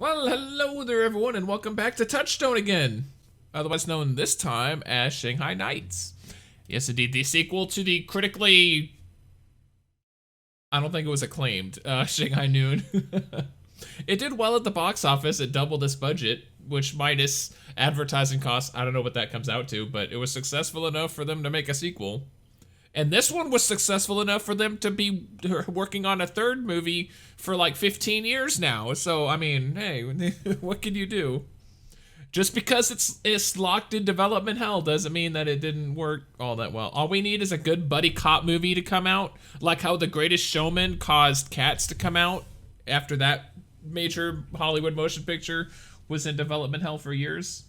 Well, hello there, everyone, and welcome back to Touchstone again, otherwise known this time as Shanghai Knights. Yes, indeed, the sequel to the critically, I don't think it was acclaimed, Shanghai Noon. It did well at the box office. It doubled its budget, which minus advertising costs, I don't know what that comes out to, but it was successful enough for them to make a sequel. And this one was successful enough for them to be working on a third movie for like 15 years now. So, I mean, hey, what can you do? Just because it's locked in development hell doesn't mean that it didn't work all that well. All we need is a good buddy cop movie to come out, like how The Greatest Showman caused Cats to come out after that major Hollywood motion picture was in development hell for years.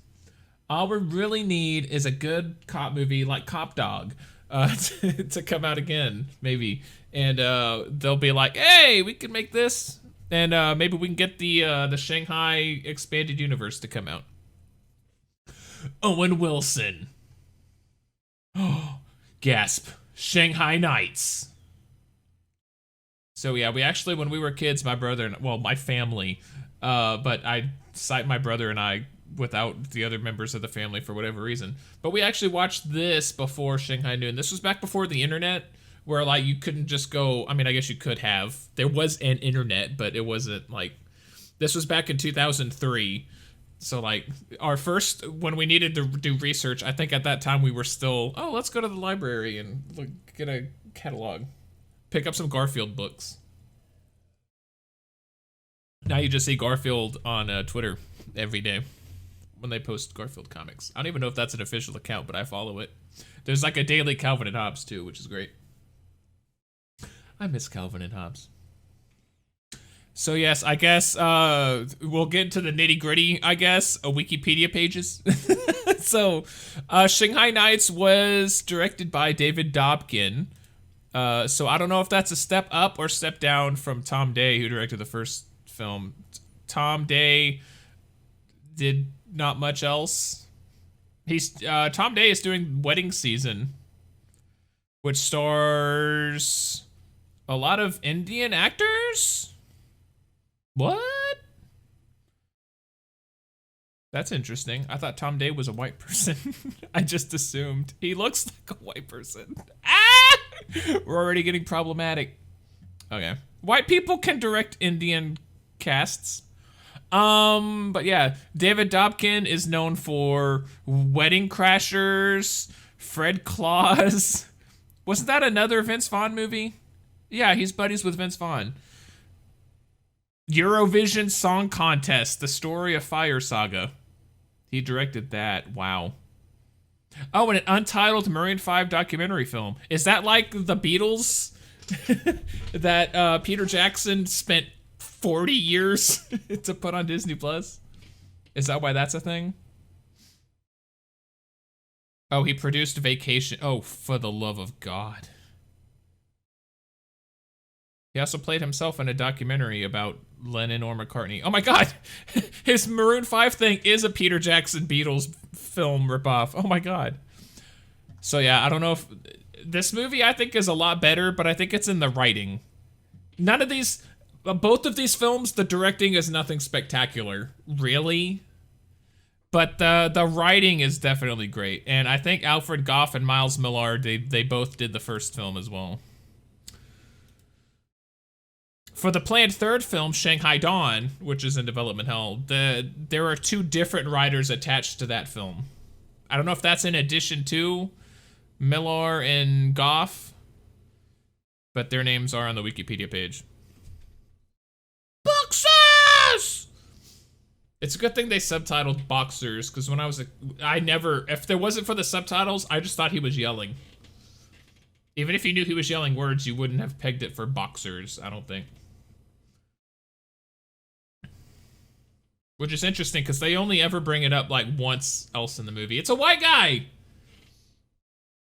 All we really need is a good cop movie like Cop Dog to come out again, maybe. And they'll be like, hey, we can make this. And maybe we can get the Shanghai Expanded Universe to come out. Owen Wilson. Oh, gasp. Shanghai Knights. So yeah, we actually, when we were kids, my brother and, well, my family, but I cite my brother and I without the other members of the family for whatever reason. But we actually watched this before Shanghai Noon. This was back before the internet, where like you couldn't just go, I mean, I guess you could have. There was an internet, but it wasn't like, this was back in 2003. So like our first, when we needed to do research, I think at that time we were still, oh, let's go to the library and look, get a catalog. Pick up some Garfield books. Now you just see Garfield on Twitter every day when they post Garfield comics. I don't even know if that's an official account, but I follow it. There's like a daily Calvin and Hobbes too, which is great. I miss Calvin and Hobbes. So yes, I guess we'll get into the nitty gritty, I guess, Wikipedia pages. So Shanghai Knights was directed by David Dobkin. So I don't know if that's a step up or step down from Tom Day, who directed the first film. Tom Day did not much else. He's Tom Day is doing Wedding Season, which stars a lot of Indian actors. What? That's interesting. I thought Tom Day was a white person. I just assumed. He looks like a white person. Ah! We're already getting problematic. Okay. White people can direct Indian casts. But yeah, David Dobkin is known for Wedding Crashers, Fred Claus. Wasn't that another Vince Vaughn movie? Yeah, he's buddies with Vince Vaughn. Eurovision Song Contest, The Story of Fire Saga. He directed that. Wow. Oh, and an untitled Maroon 5 documentary film. Is that like the Beatles? That Peter Jackson spent 40 years to put on Disney Plus? Is that why that's a thing? Oh, he produced Vacation. Oh, for the love of God. He also played himself in a documentary about Lennon or McCartney. Oh my God, his Maroon 5 thing is a Peter Jackson Beatles film ripoff. Oh my God. So yeah, I don't know if this movie I think is a lot better, but I think it's in the writing. None of these, both of these films, the directing is nothing spectacular, really. But the writing is definitely great. And I think Alfred Goff and Miles Millar, they both did the first film as well. For the planned third film, Shanghai Dawn, which is in development hell, there are two different writers attached to that film. I don't know if that's in addition to Millar and Goff, but their names are on the Wikipedia page. Boxers! It's a good thing they subtitled Boxers, because when I was if there wasn't for the subtitles, I just thought he was yelling. Even if you knew he was yelling words, you wouldn't have pegged it for Boxers, I don't think. Which is interesting because they only ever bring it up like once else in the movie. It's a white guy.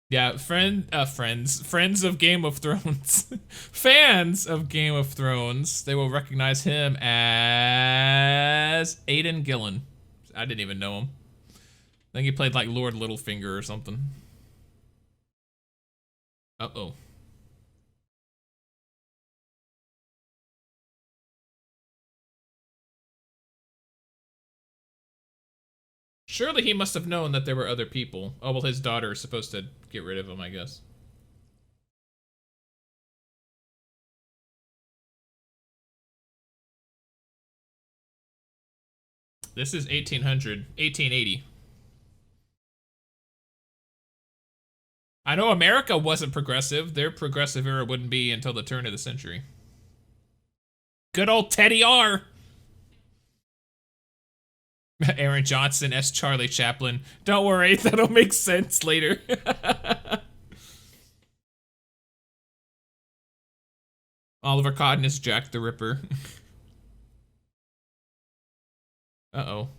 Yeah, friends of Game of Thrones, fans of Game of Thrones. They will recognize him as Aidan Gillen. I didn't even know him. I think he played like Lord Littlefinger or something. Uh-oh. Surely he must have known that there were other people. Oh, well, his daughter is supposed to get rid of him, I guess. This is 1880. I know America wasn't progressive. Their progressive era wouldn't be until the turn of the century. Good old Teddy R. Aaron Johnson as Charlie Chaplin. Don't worry, that'll make sense later. Oliver Cotton is Jack the Ripper. Uh-oh.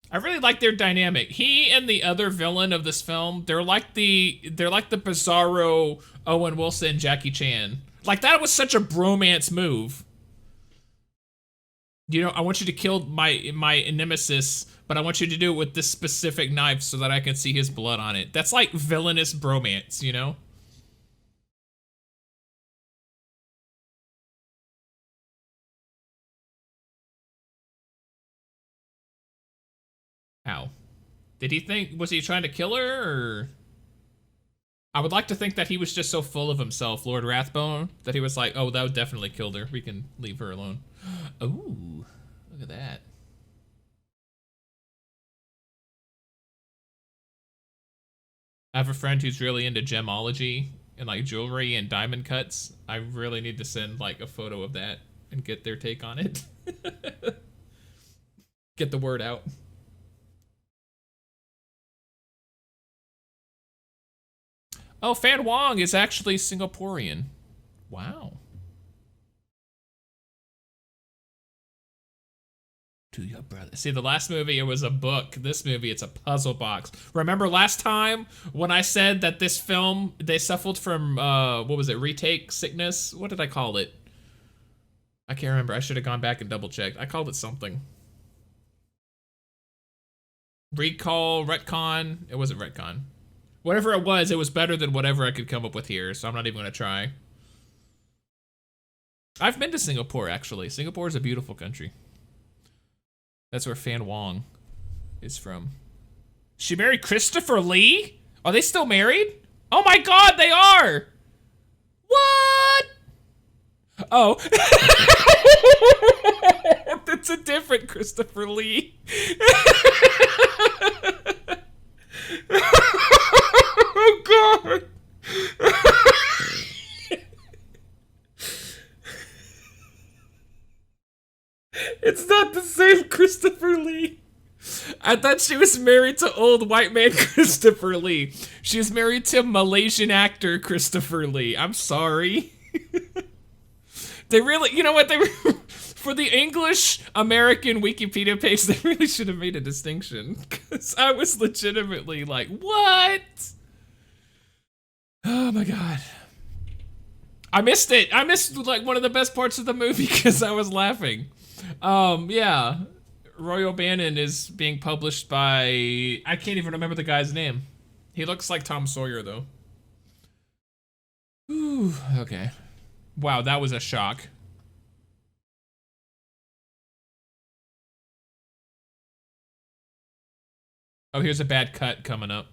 I really like their dynamic. He and the other villain of this film, they're like the bizarro Owen Wilson, Jackie Chan. Like, that was such a bromance move. You know, I want you to kill my nemesis, but I want you to do it with this specific knife so that I can see his blood on it. That's like villainous bromance, you know? How? Did he think, was he trying to kill her, or? I would like to think that he was just so full of himself, Lord Rathbone, that he was like, oh, that would definitely kill her. We can leave her alone. Ooh, look at that. I have a friend who's really into gemology and like jewelry and diamond cuts. I really need to send like a photo of that and get their take on it. Get the word out. Oh, Fan Wong is actually Singaporean. Wow. To your brother. See, the last movie, it was a book. This movie, it's a puzzle box. Remember last time when I said that this film, they suffered from, what was it, retake sickness? What did I call it? I can't remember. I should have gone back and double checked. I called it something. Recall, retcon. It wasn't retcon. Whatever it was better than whatever I could come up with here, so I'm not even gonna try. I've been to Singapore, actually. Singapore is a beautiful country. That's where Fan Wong is from. She married Christopher Lee? Are they still married? Oh my god, they are! What? Oh. That's a different Christopher Lee. Oh god. It's not the same Christopher Lee. I thought she was married to old white man Christopher Lee. She's married to Malaysian actor Christopher Lee. I'm sorry. They really, you know what, they for the English American Wikipedia page, they really should have made a distinction. Because I was legitimately like, what? Oh my god. I missed it. I missed like one of the best parts of the movie because I was laughing. Yeah. Roy O'Bannon is being published by, I can't even remember the guy's name. He looks like Tom Sawyer though. Ooh, okay. Wow, that was a shock. Oh, here's a bad cut coming up.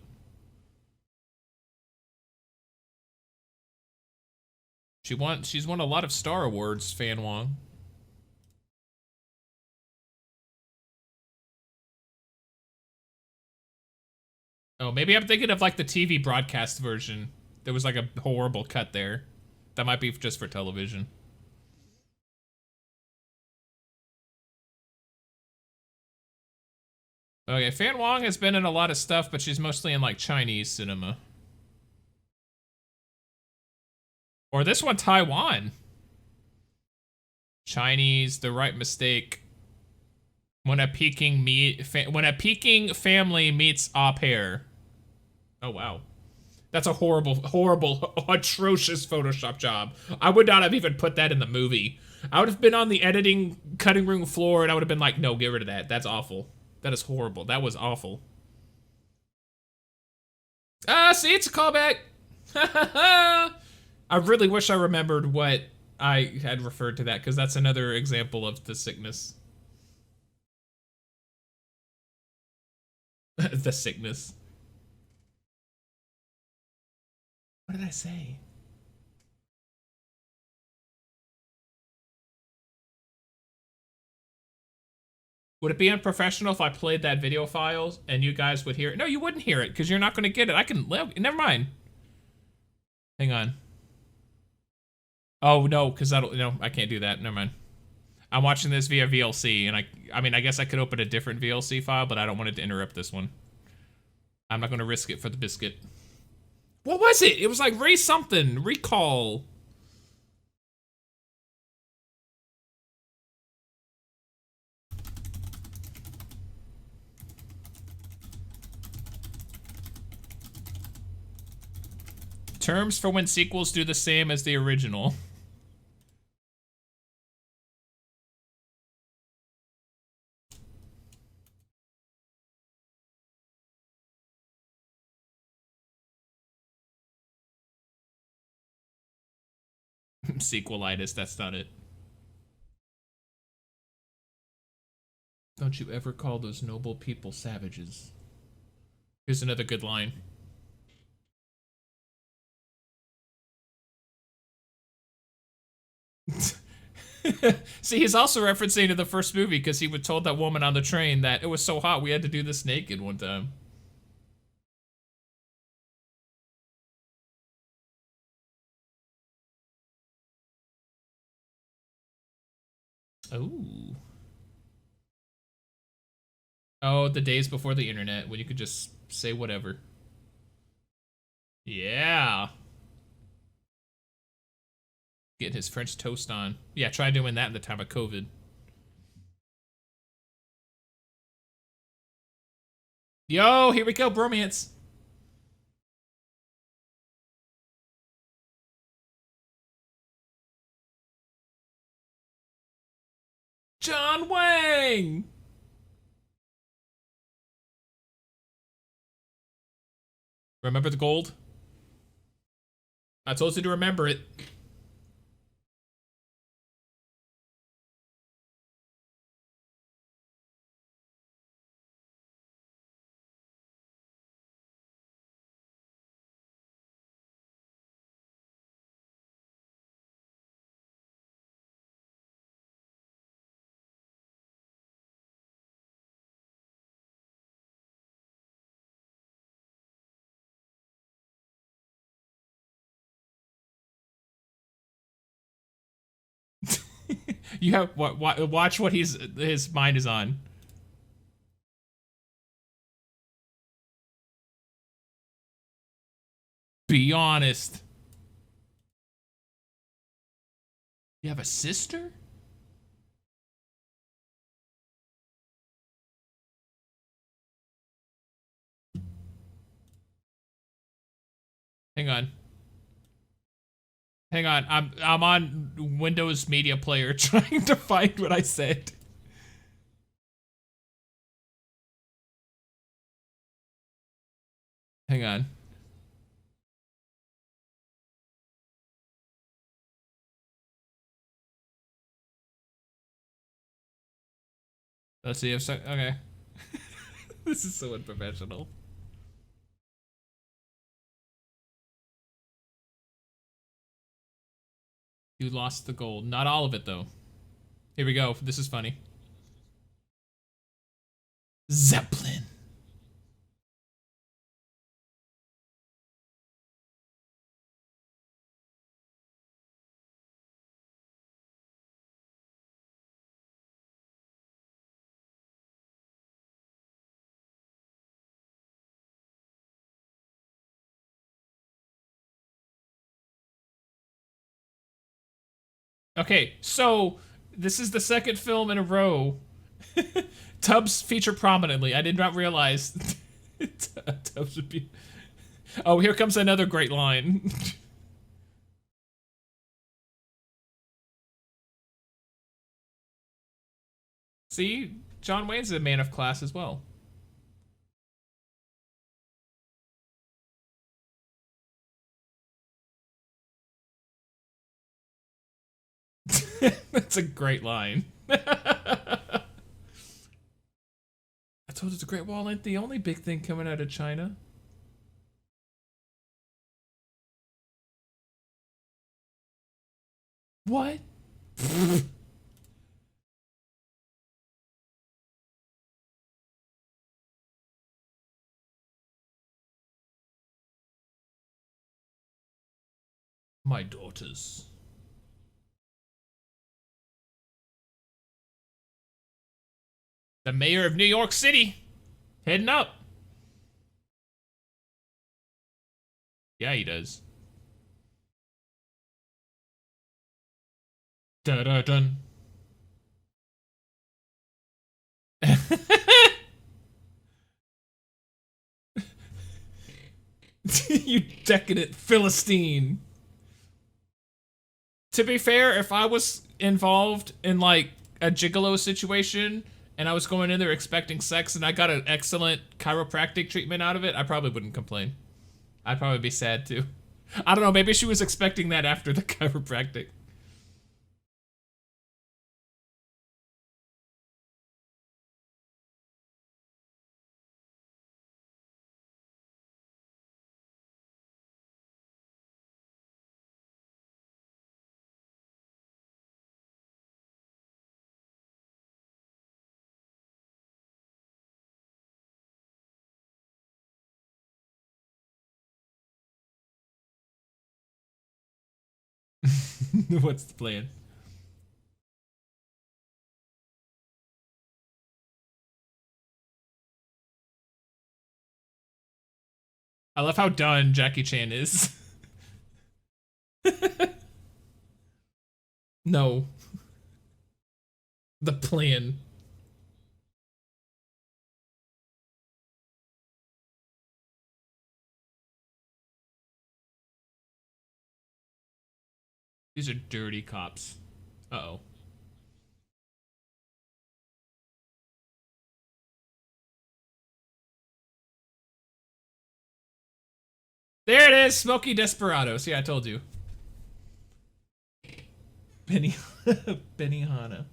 She's won a lot of Star Awards, Fan Wong. Oh, maybe I'm thinking of like the TV broadcast version. There was like a horrible cut there. That might be just for television. Okay, Fan Wong has been in a lot of stuff, but she's mostly in like Chinese cinema. Or this one, Taiwan. Chinese, The Right Mistake. When a Peking family meets au pair. Oh wow. That's a horrible, atrocious Photoshop job. I would not have even put that in the movie. I would have been on the editing cutting room floor and I would have been like, no, get rid of that. That's awful. That is horrible. That was awful. Ah, see, it's a callback. I really wish I remembered what I had referred to that, because that's another example of the sickness. The sickness. What did I say? Would it be unprofessional if I played that video file and you guys would hear it? No, you wouldn't hear it because you're not going to get it. I can. Never mind. Hang on. Oh no, because I can't do that. Never mind. I'm watching this via VLC, and I mean, I guess I could open a different VLC file, but I don't want it to interrupt this one. I'm not going to risk it for the biscuit. What was it? It was like Ray something. Recall. Terms for when sequels do the same as the original. Sequelitis, that's not it. Don't you ever call those noble people savages. Here's another good line. See, he's also referencing to the first movie because he would told that woman on the train that it was so hot we had to do this naked one time. Oh. Oh, the days before the internet when you could just say whatever. Yeah. Getting his French toast on. Yeah, try doing that in the time of COVID. Yo, here we go, bromance. John Wang! Remember the gold? I told you to remember it. You have watch what his mind is on. Be honest. You have a sister? Hang on. Hang on. I'm on Windows Media Player trying to find what I said. Hang on. Let's see if okay. This is so unprofessional. You lost the gold. Not all of it though. Here we go. This is funny. Zeppelin. Okay, so this is the second film in a row. Tubbs feature prominently. I did not realize Tubbs would be. Oh, here comes another great line. See, John Wayne's a man of class as well. That's a great line. I told you the Great Wall ain't the only big thing coming out of China. What? My daughters. The mayor of New York City. Heading up. Yeah, he does. Dun. You decadent Philistine. To be fair, if I was involved in like a gigolo situation and I was going in there expecting sex and I got an excellent chiropractic treatment out of it, I probably wouldn't complain. I'd probably be sad too. I don't know, maybe she was expecting that after the chiropractic. What's the plan? I love how done Jackie Chan is. No. The plan. These are dirty cops. Uh-oh. There it is, Smoky Desperados. Yeah, I told you. Benihana.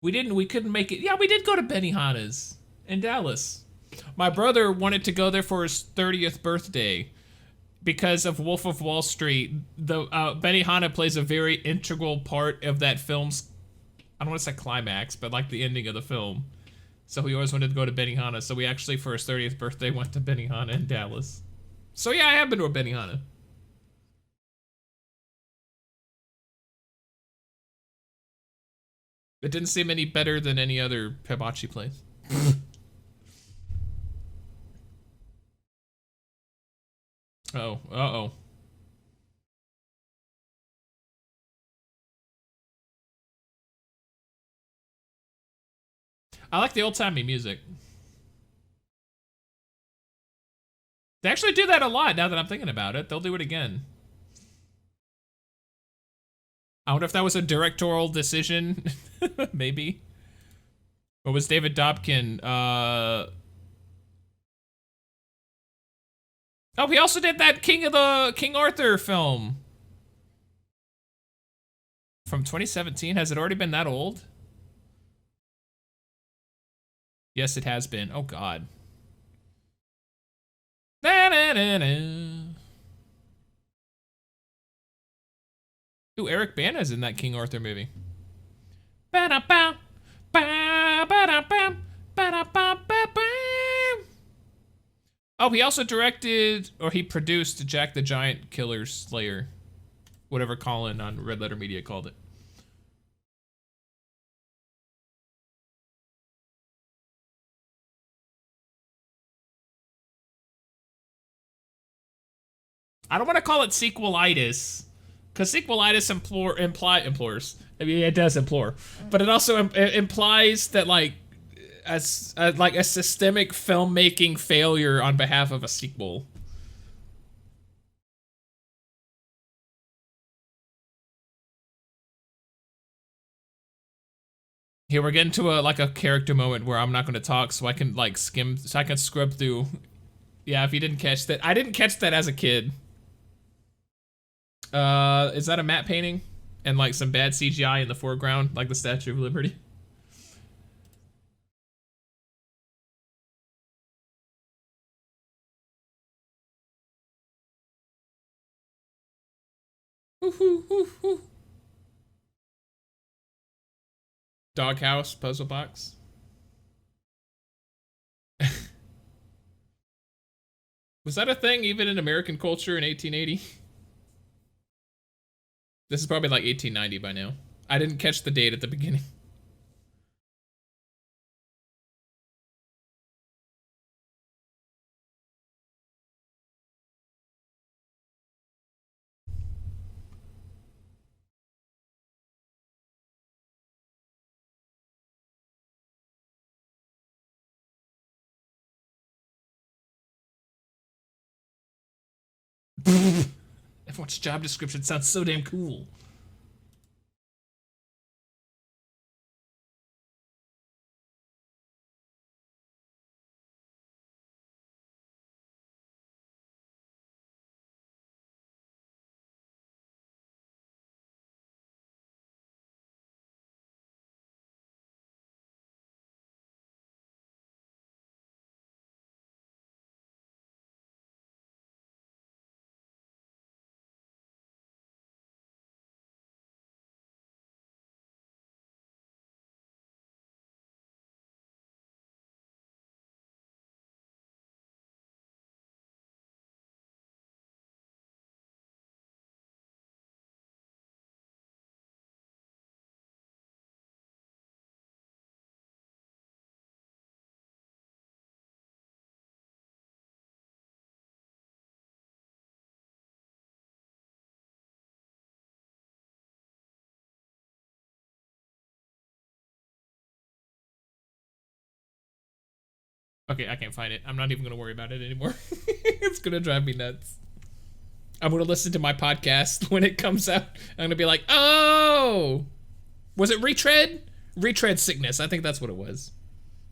We couldn't make it. Yeah, we did go to Benihana's in Dallas. My brother wanted to go there for his 30th birthday because of Wolf of Wall Street. The Benihana plays a very integral part of that film's, I don't want to say climax, but like the ending of the film. So he always wanted to go to Benihana. So we actually, for his 30th birthday, went to Benihana in Dallas. So yeah, I have been to a Benihana. It didn't seem any better than any other hibachi place. Oh, uh-oh. I like the old-timey music. They actually do that a lot now that I'm thinking about it. They'll do it again. I wonder if that was a directorial decision. Maybe. Or was David Dobkin, Oh, he also did that King Arthur film. From 2017? Has it already been that old? Yes, it has been. Oh, God. Ooh, Eric Bana's in that King Arthur movie. Oh, he also directed, or he produced Jack the Giant Killer Slayer. Whatever Colin on Red Letter Media called it. I don't want to call it sequelitis, because sequelitis implores. I mean, it does implore, but it also implies that like a systemic filmmaking failure on behalf of a sequel. Here we're getting to a character moment where I'm not going to talk, so I can like so I can scrub through. Yeah, if you didn't catch that, I didn't catch that as a kid. Is that a matte painting? and like some bad CGI in the foreground, like the Statue of Liberty. Doghouse puzzle box. Was that a thing even in American culture in 1880? This is probably like 1890 by now. I didn't catch the date at the beginning. Everyone's job description sounds so damn cool. Okay, I can't find it. I'm not even gonna worry about it anymore. It's gonna drive me nuts. I'm gonna listen to my podcast when it comes out. I'm gonna be like, oh, was it retread? Retread sickness. I think that's what it was.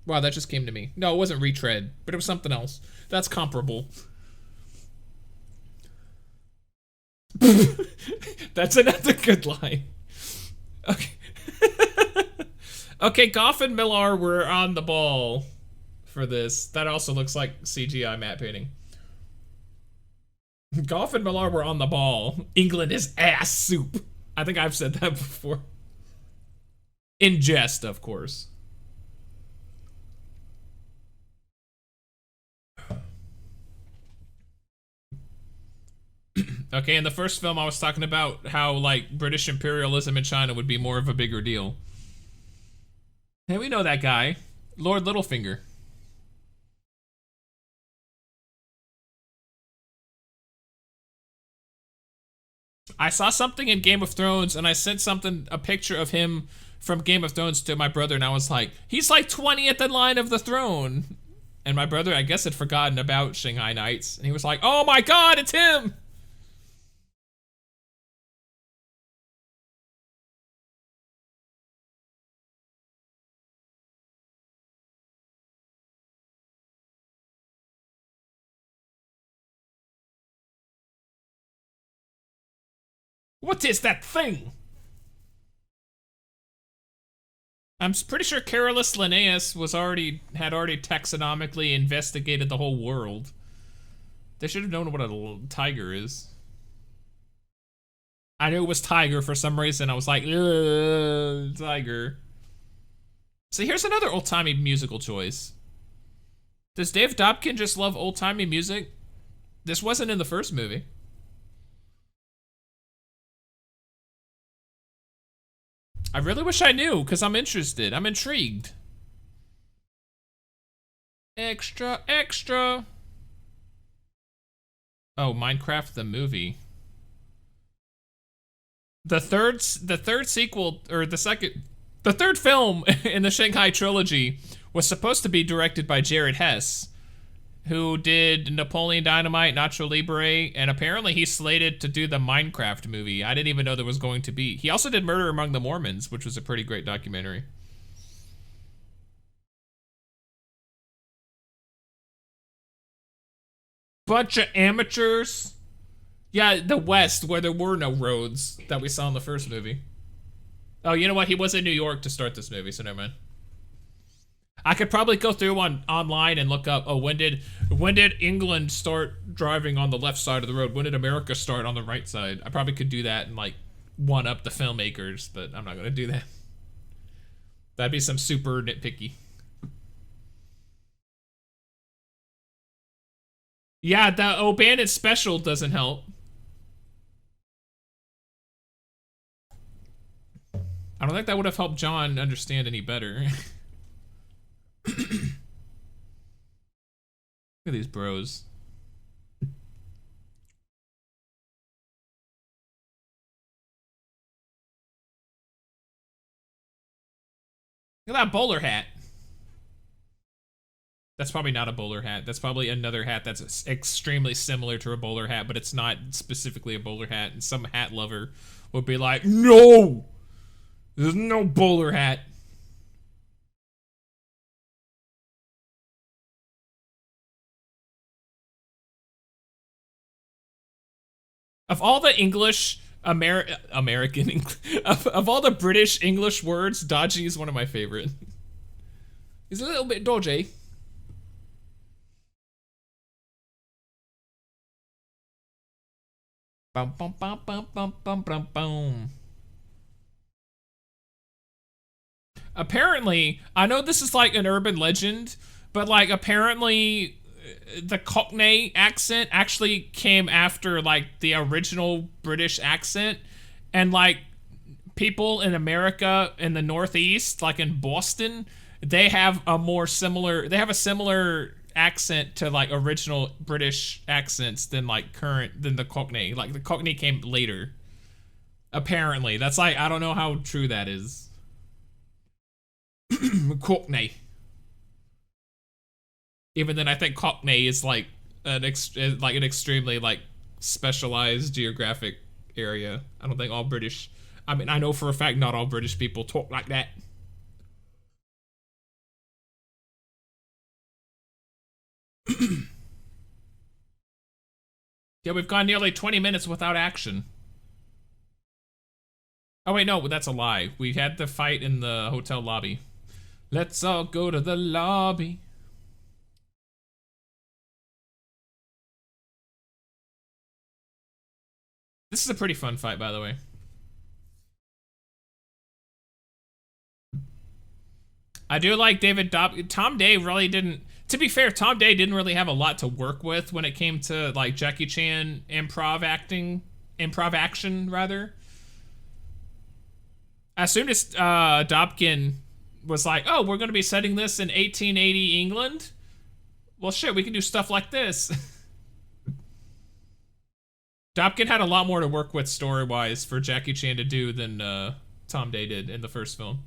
Wow, that just came to me. No, it wasn't retread, but it was something else. That's comparable. That's another good line. Okay. Okay, Goff and Millar were on the ball for this. That also looks like CGI matte painting. Goff and Millar were on the ball. England is ass soup. I think I've said that before. In jest, of course. Okay, in the first film I was talking about how, like, British imperialism in China would be more of a bigger deal. Hey, we know that guy. Lord Littlefinger. I saw something in Game of Thrones and I sent a picture of him from Game of Thrones to my brother and I was like, he's like 20th in line of the throne. And my brother, I guess, had forgotten about Shanghai Knights. And he was like, oh my god, it's him! What is that thing? I'm pretty sure Carolus Linnaeus had already taxonomically investigated the whole world. They should have known what a tiger is. I knew it was tiger for some reason. I was like, ugh, tiger. So here's another old-timey musical choice. Does Dave Dobkin just love old-timey music? This wasn't in the first movie. I really wish I knew, because I'm interested. I'm intrigued. Extra, extra. Oh, Minecraft the movie. The third sequel, or the third film in the Shanghai trilogy was supposed to be directed by Jared Hess, who did Napoleon Dynamite, Nacho Libre, and apparently he's slated to do the Minecraft movie. I didn't even know there was going to be. He also did Murder Among the Mormons, which was a pretty great documentary. Bunch of amateurs. Yeah, the West, where there were no roads that we saw in the first movie. Oh, you know what? He was in New York to start this movie, so never mind. I could probably go through online and look up, oh, when did England start driving on the left side of the road? When did America start on the right side? I probably could do that and like one up the filmmakers, but I'm not gonna do that. That'd be some super nitpicky. Yeah, the O'Bannon special doesn't help. I don't think that would have helped John understand any better. Look at these bros. Look at that bowler hat. That's probably not a bowler hat. That's probably another hat that's extremely similar to a bowler hat, but it's not specifically a bowler hat. And some hat lover would be like, no! There's no bowler hat. Of all the English, American, of all the British English words, dodgy is one of my favorite. He's a little bit dodgy. Bum, bum, bum, bum, bum, bum, bum, bum. Apparently, I know this is like an urban legend, but like apparently the Cockney accent actually came after like the original British accent, and like people in America in the Northeast, like in Boston, they have a similar accent to like original British accents than the Cockney. Like the Cockney came later. Apparently, that's like, I don't know how true that is. Cockney. Even then, I think Cockney is like an extremely like specialized geographic area. I don't think all British. I mean, I know for a fact not all British people talk like that. Yeah, we've gone nearly 20 minutes without action. Oh wait, no, that's a lie. We had the fight in the hotel lobby. Let's all go to the lobby. This is a pretty fun fight, by the way. I do like Tom Day really didn't. To be fair, Tom Day didn't really have a lot to work with when it came to like Jackie Chan improv action rather. As soon as Dobkin was like, "Oh, we're going to be setting this in 1880 England," well, shit, we can do stuff like this. Dobkin had a lot more to work with story-wise for Jackie Chan to do than Tom Day did in the first film.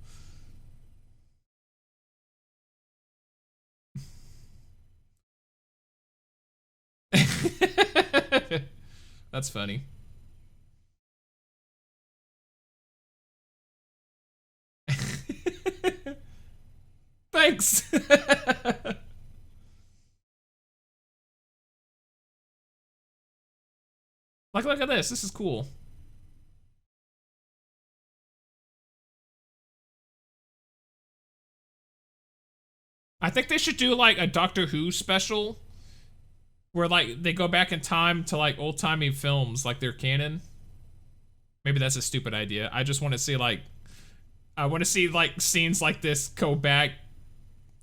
That's funny. Thanks. Like, look at this. This is cool. I think they should do like a Doctor Who special where like they go back in time to like old-timey films like they're canon. Maybe that's a stupid idea. I just want to see like I want to see like scenes like this go back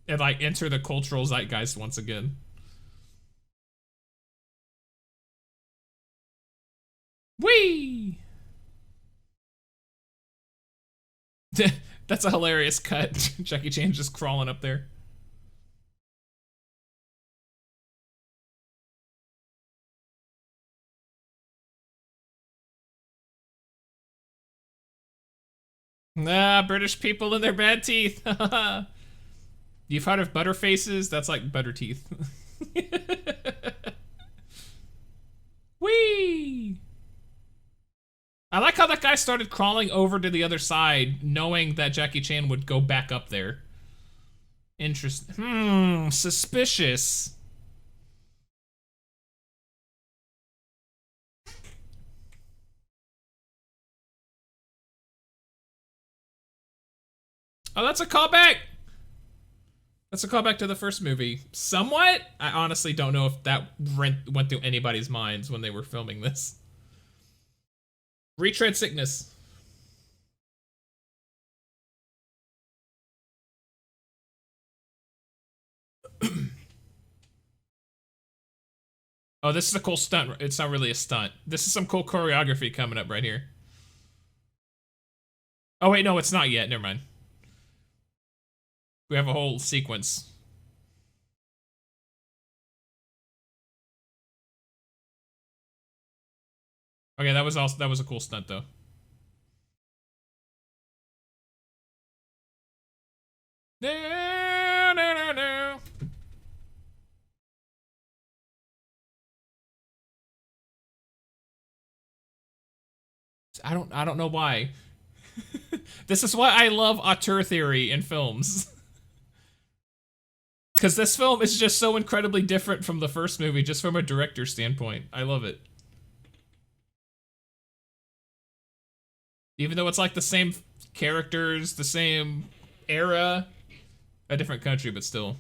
and like enter the cultural zeitgeist once again. Whee! That's a hilarious cut. Jackie Chan just crawling up there. Ah, British people and their bad teeth. You've heard of butter faces? That's like butter teeth. Whee! I like how that guy started crawling over to the other side, knowing that Jackie Chan would go back up there. Interesting. Suspicious. Oh, that's a callback. That's a callback to the first movie. Somewhat. I honestly don't know if that went through anybody's minds when they were filming this. Retread sickness. Oh, this is a cool stunt. It's not really a stunt. This is some cool choreography coming up right here. Oh, wait, no, it's not yet. Never mind. We have a whole sequence. Okay, that was a cool stunt though. No, no, no, no. I don't know why. This is why I love auteur theory in films. Because this film is just so incredibly different from the first movie, just from a director's standpoint. I love it. Even though it's like the same characters, the same era, a different country, but still.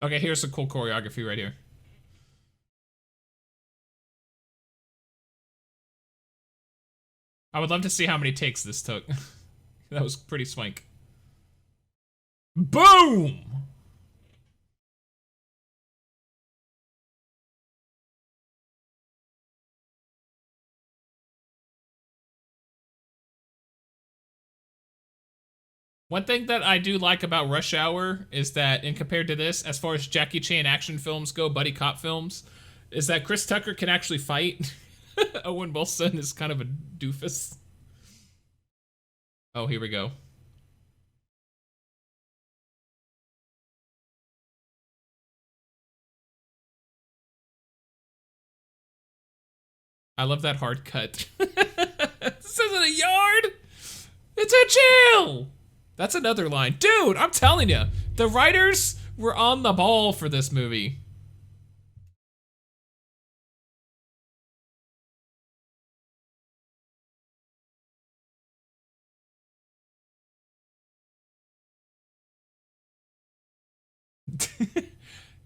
Okay, here's some cool choreography right here. I would love to see how many takes this took. That was pretty swank. Boom! One thing that I do like about Rush Hour is that, in compared to this, as far as Jackie Chan action films go, buddy cop films, is that Chris Tucker can actually fight. Owen Wilson is kind of a doofus. Oh, here we go. I love that hard cut. This isn't a yard! It's a jail! That's another line. Dude, I'm telling you, the writers were on the ball for this movie.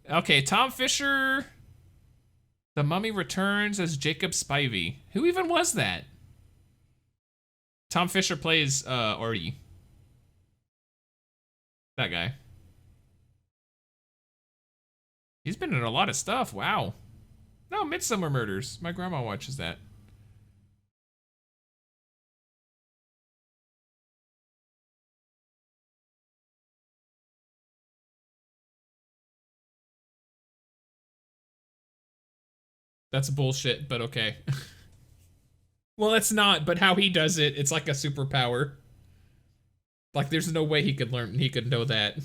Okay, Tom Fisher. The Mummy returns as Jacob Spivey. Who even was that? Tom Fisher plays Artie. That guy. He's been in a lot of stuff. Wow. No, Midsummer Murders. My grandma watches that. That's bullshit, but okay. Well, it's not, but how he does it, it's like a superpower. Like, there's no way he could know that.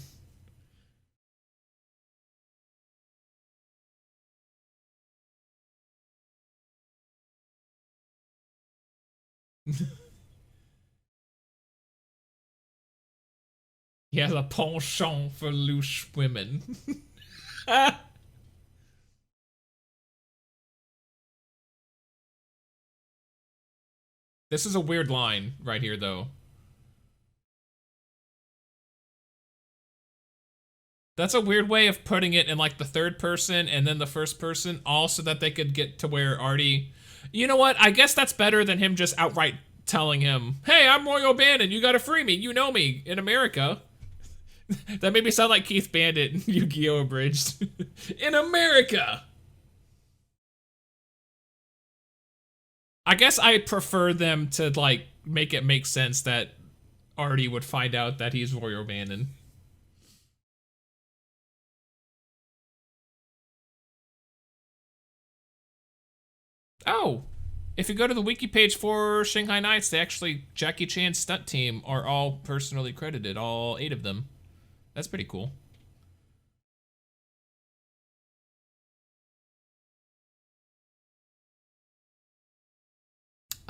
He has a penchant for loose women. This is a weird line right here, though. That's a weird way of putting it in like the third person and then the first person, all so that they could get to where Artie... You know what? I guess that's better than him just outright telling him, hey, I'm Roy O'Bannon, you gotta free me, you know me, in America. That made me sound like Keith Bandit in Yu-Gi-Oh! Abridged. In America! I guess I prefer them to, like, make it make sense that Artie would find out that he's Roy O'Bannon. Oh! If you go to the wiki page for Shanghai Knights, they actually, Jackie Chan's stunt team are all personally credited, all 8 of them. That's pretty cool.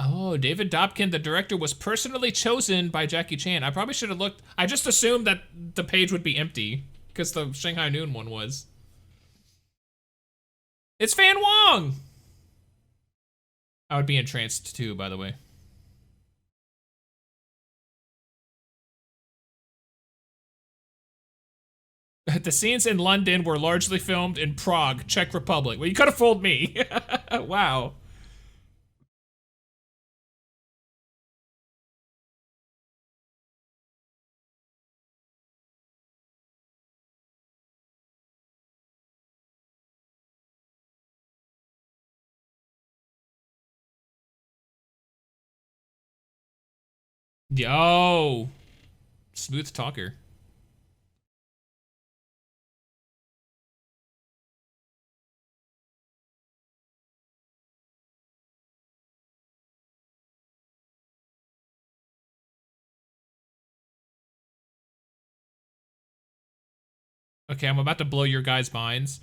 Oh, David Dobkin, the director, was personally chosen by Jackie Chan. I probably should have looked. I just assumed that the page would be empty, because the Shanghai Noon one was. It's Fan Wong! I would be entranced too, by the way. The scenes in London were largely filmed in Prague, Czech Republic. Well, you could have fooled me. Wow. Yo. Smooth talker. Okay, I'm about to blow your guys' minds.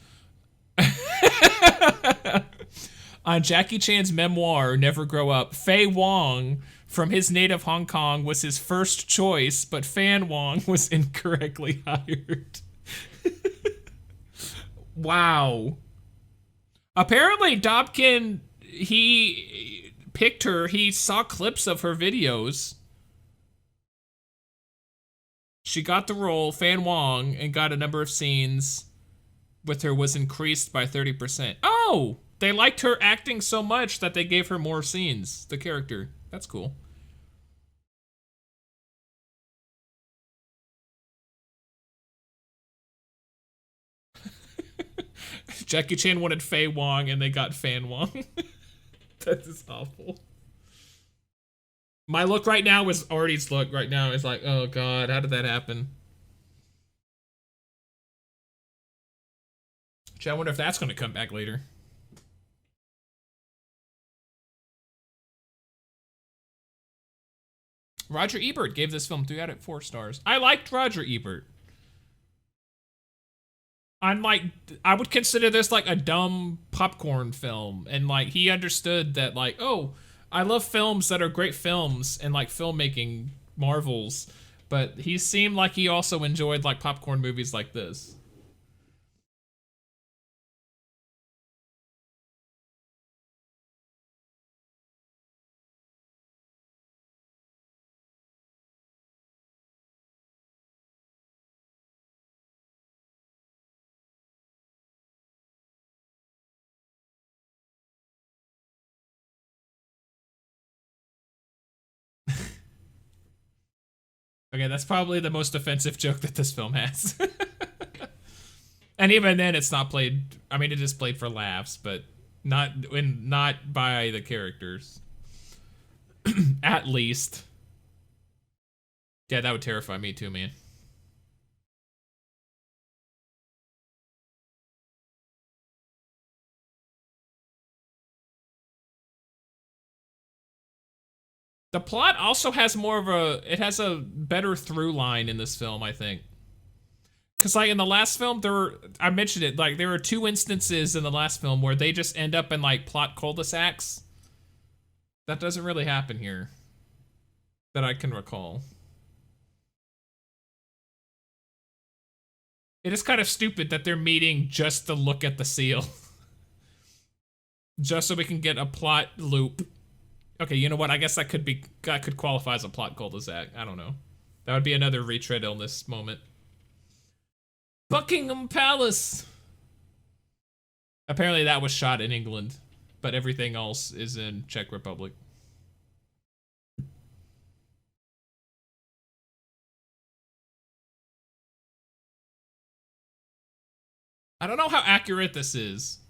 On Jackie Chan's memoir, Never Grow Up, Faye Wong from his native Hong Kong was his first choice, but Fan Wong was incorrectly hired. Wow. Apparently, Dobkin, he picked her. He saw clips of her videos. She got the role, Fan Wong, and got a number of scenes with her was increased by 30%. Oh! They liked her acting so much that they gave her more scenes, the character. That's cool. Jackie Chan wanted Faye Wong and they got Fan Wong. That is awful. My look right now is Artie's look right now. It's like, oh god, how did that happen? I wonder if that's going to come back later. Roger Ebert gave this film 3 out of 4 stars. I liked Roger Ebert. I'm like, I would consider this like a dumb popcorn film. And like, he understood that like, oh, I love films that are great films and like filmmaking marvels. But he seemed like he also enjoyed like popcorn movies like this. Okay, that's probably the most offensive joke that this film has. And even then, it's not played. I mean, it is played for laughs, but not by the characters. At least. Yeah, that would terrify me too, man. The plot also has more of a. It has a better through line in this film, I think. Because like in the last film, I mentioned it. Like there were 2 instances in the last film where they just end up in like plot cul-de-sacs. That doesn't really happen here, that I can recall. It is kind of stupid that they're meeting just to look at the seal. Just so we can get a plot loop. Okay, you know what? I guess that could qualify as a plot cul-de-sac. I don't know. That would be another retread illness moment. Buckingham Palace! Apparently that was shot in England, but everything else is in Czech Republic. I don't know how accurate this is.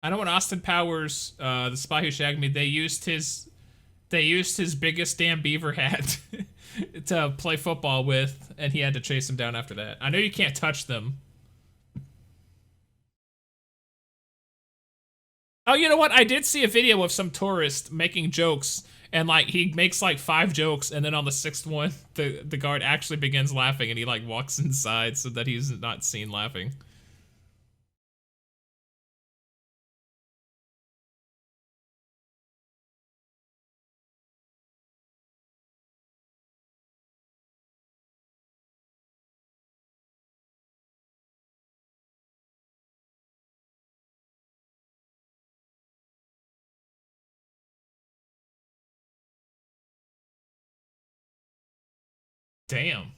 I know in Austin Powers, The Spy Who Shagged Me, they used his biggest damn beaver hat to play football with, and he had to chase him down after that. I know you can't touch them. Oh, you know what? I did see a video of some tourist making jokes, and like he makes like 5 jokes, and then on the 6th one, the guard actually begins laughing, and he like walks inside so that he's not seen laughing. Damn.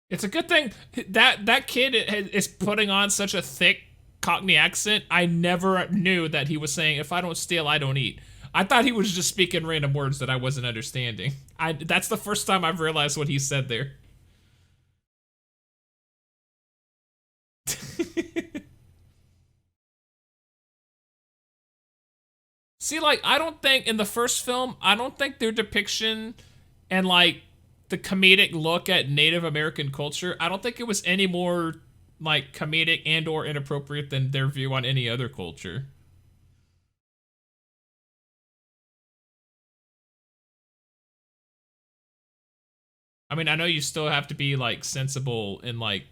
It's a good thing that kid is putting on such a thick Cockney accent. I never knew that he was saying, "If I don't steal, I don't eat." I thought he was just speaking random words that I wasn't understanding. That's the first time I've realized what he said there. See, like, I don't think in the first film, I don't think their depiction and like the comedic look at Native American culture, I don't think it was any more like comedic and or inappropriate than their view on any other culture. I mean, I know you still have to be like sensible and like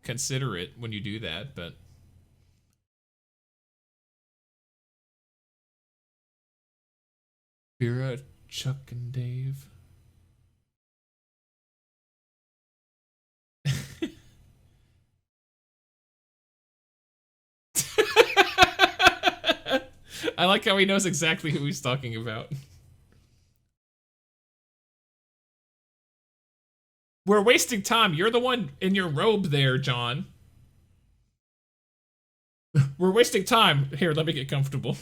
considerate when you do that, but Vera, Chuck, and Dave. I like how he knows exactly who he's talking about. We're wasting time. You're the one in your robe there, John. We're wasting time. Here, let me get comfortable.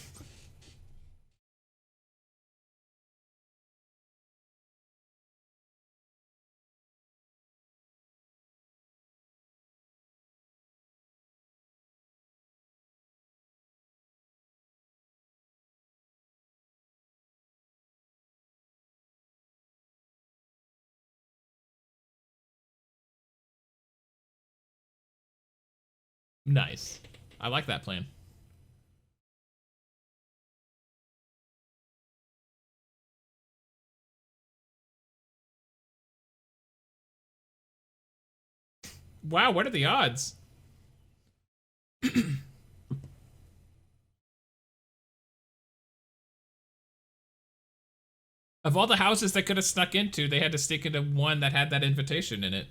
Nice. I like that plan. Wow, what are the odds? Of all the houses they could have snuck into, they had to stick into one that had that invitation in it.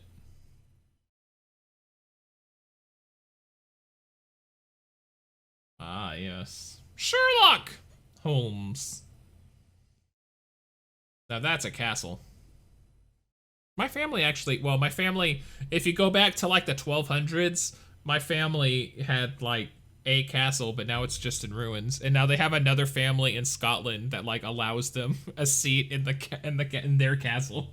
Ah, yes. Sherlock Holmes. Now that's a castle. My family actually, well, my family, if you go back to like the 1200s, my family had like a castle, but now it's just in ruins. And now they have another family in Scotland that like allows them a seat in in their castle.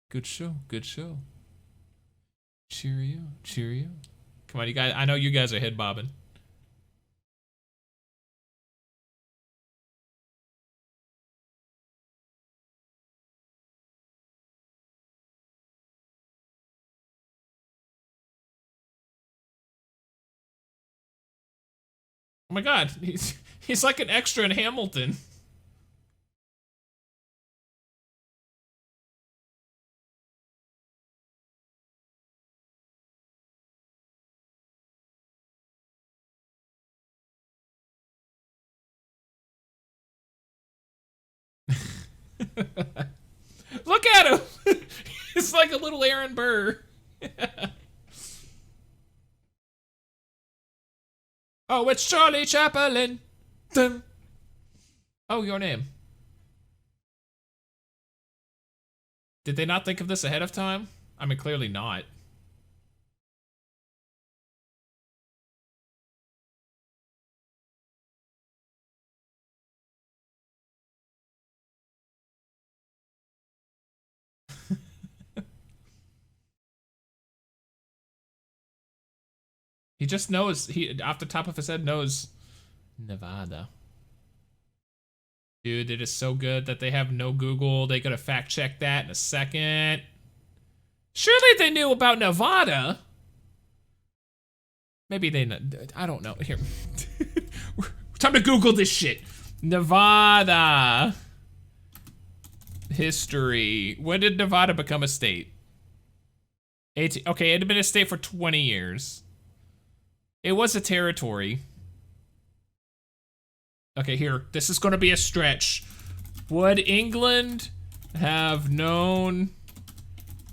Good show, good show. Cheerio, cheerio. Come on, you guys. I know you guys are head bobbing. Oh my god, he's like an extra in Hamilton. Look at him! He's like a little Aaron Burr. Oh, it's Charlie Chaplin. Dun. Oh, your name. Did they not think of this ahead of time? I mean, clearly not. He just knows, he off the top of his head knows Nevada. Dude, it is so good that they have no Google. They could have fact checked that in a second. Surely they knew about Nevada. Maybe they, I don't know. Here. Time to Google this shit. Nevada. History. When did Nevada become a state? 18, okay, it had been a state for 20 years. It was a territory. Okay, here. This is gonna be a stretch. Would England have known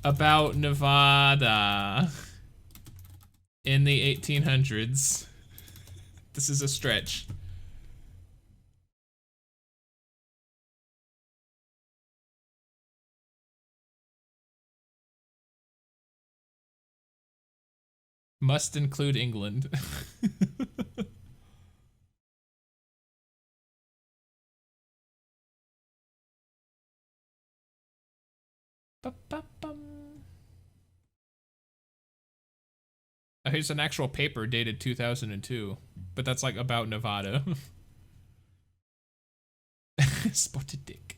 about Nevada in the 1800s? This is a stretch. Must include England. Here's an actual paper dated 2002, but that's like about Nevada. Spotted dick.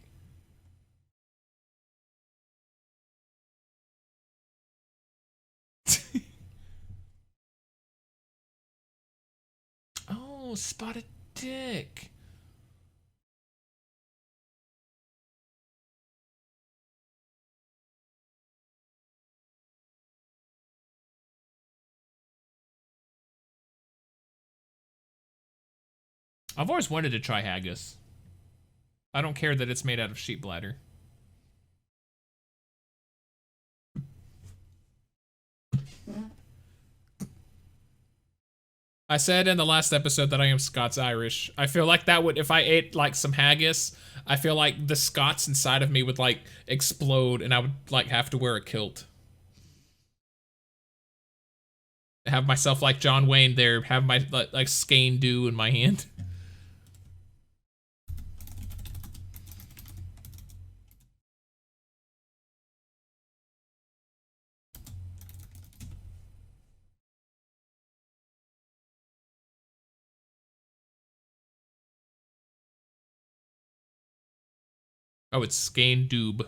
Oh, spotted dick. I've always wanted to try haggis. I don't care that it's made out of sheep bladder. I said in the last episode that I am Scots-Irish. I feel like that would, if I ate like some haggis, I feel like the Scots inside of me would like explode and I would like have to wear a kilt. Have myself like John Wayne there, have my like skein dew in my hand. Oh, it's skein doob.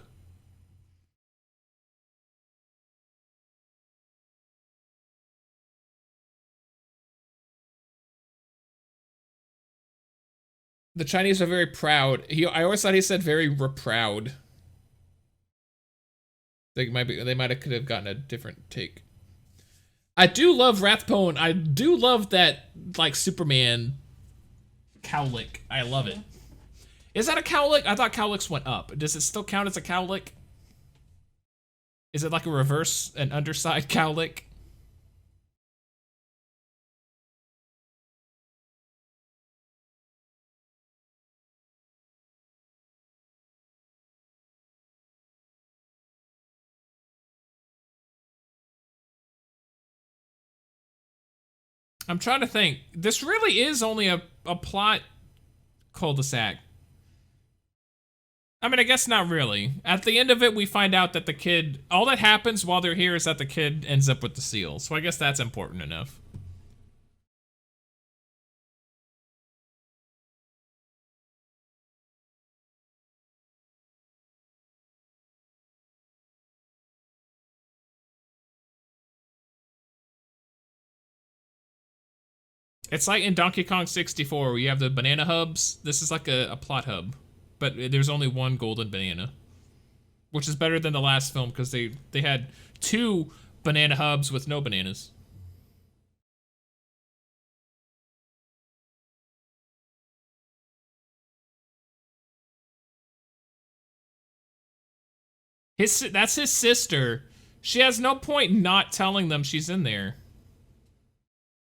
The Chinese are very proud. I always thought he said very proud. They might have could have gotten a different take. I do love Rathbone. I do love that like Superman cowlick. I love it. Is that a cowlick? I thought cowlicks went up. Does it still count as a cowlick? Is it like a reverse and underside cowlick? I'm trying to think. This really is only a plot cul-de-sac. I mean, I guess not really. At the end of it, we find out that the kid, all that happens while they're here is that the kid ends up with the seal. So I guess that's important enough. It's like in Donkey Kong 64 where you have the banana hubs. This is like a plot hub. But there's only one golden banana. Which is better than the last film because they had two banana hubs with no bananas. That's his sister. She has no point not telling them she's in there.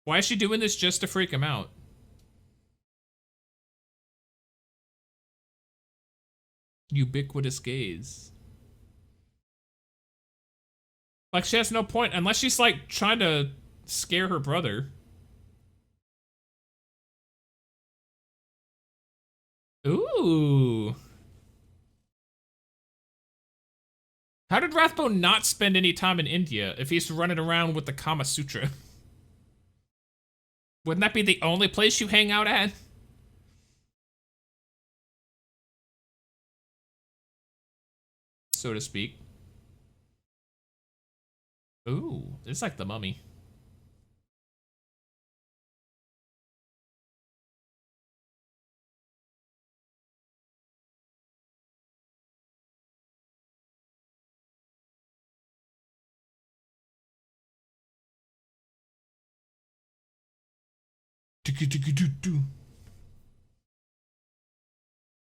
Why is she doing this just to freak him out? Ubiquitous gaze. Like, she has no point, unless she's, like, trying to scare her brother. Ooh. How did Rathbone not spend any time in India if he's running around with the Kama Sutra? Wouldn't that be the only place you hang out at? So to speak. Ooh, it's like the Mummy.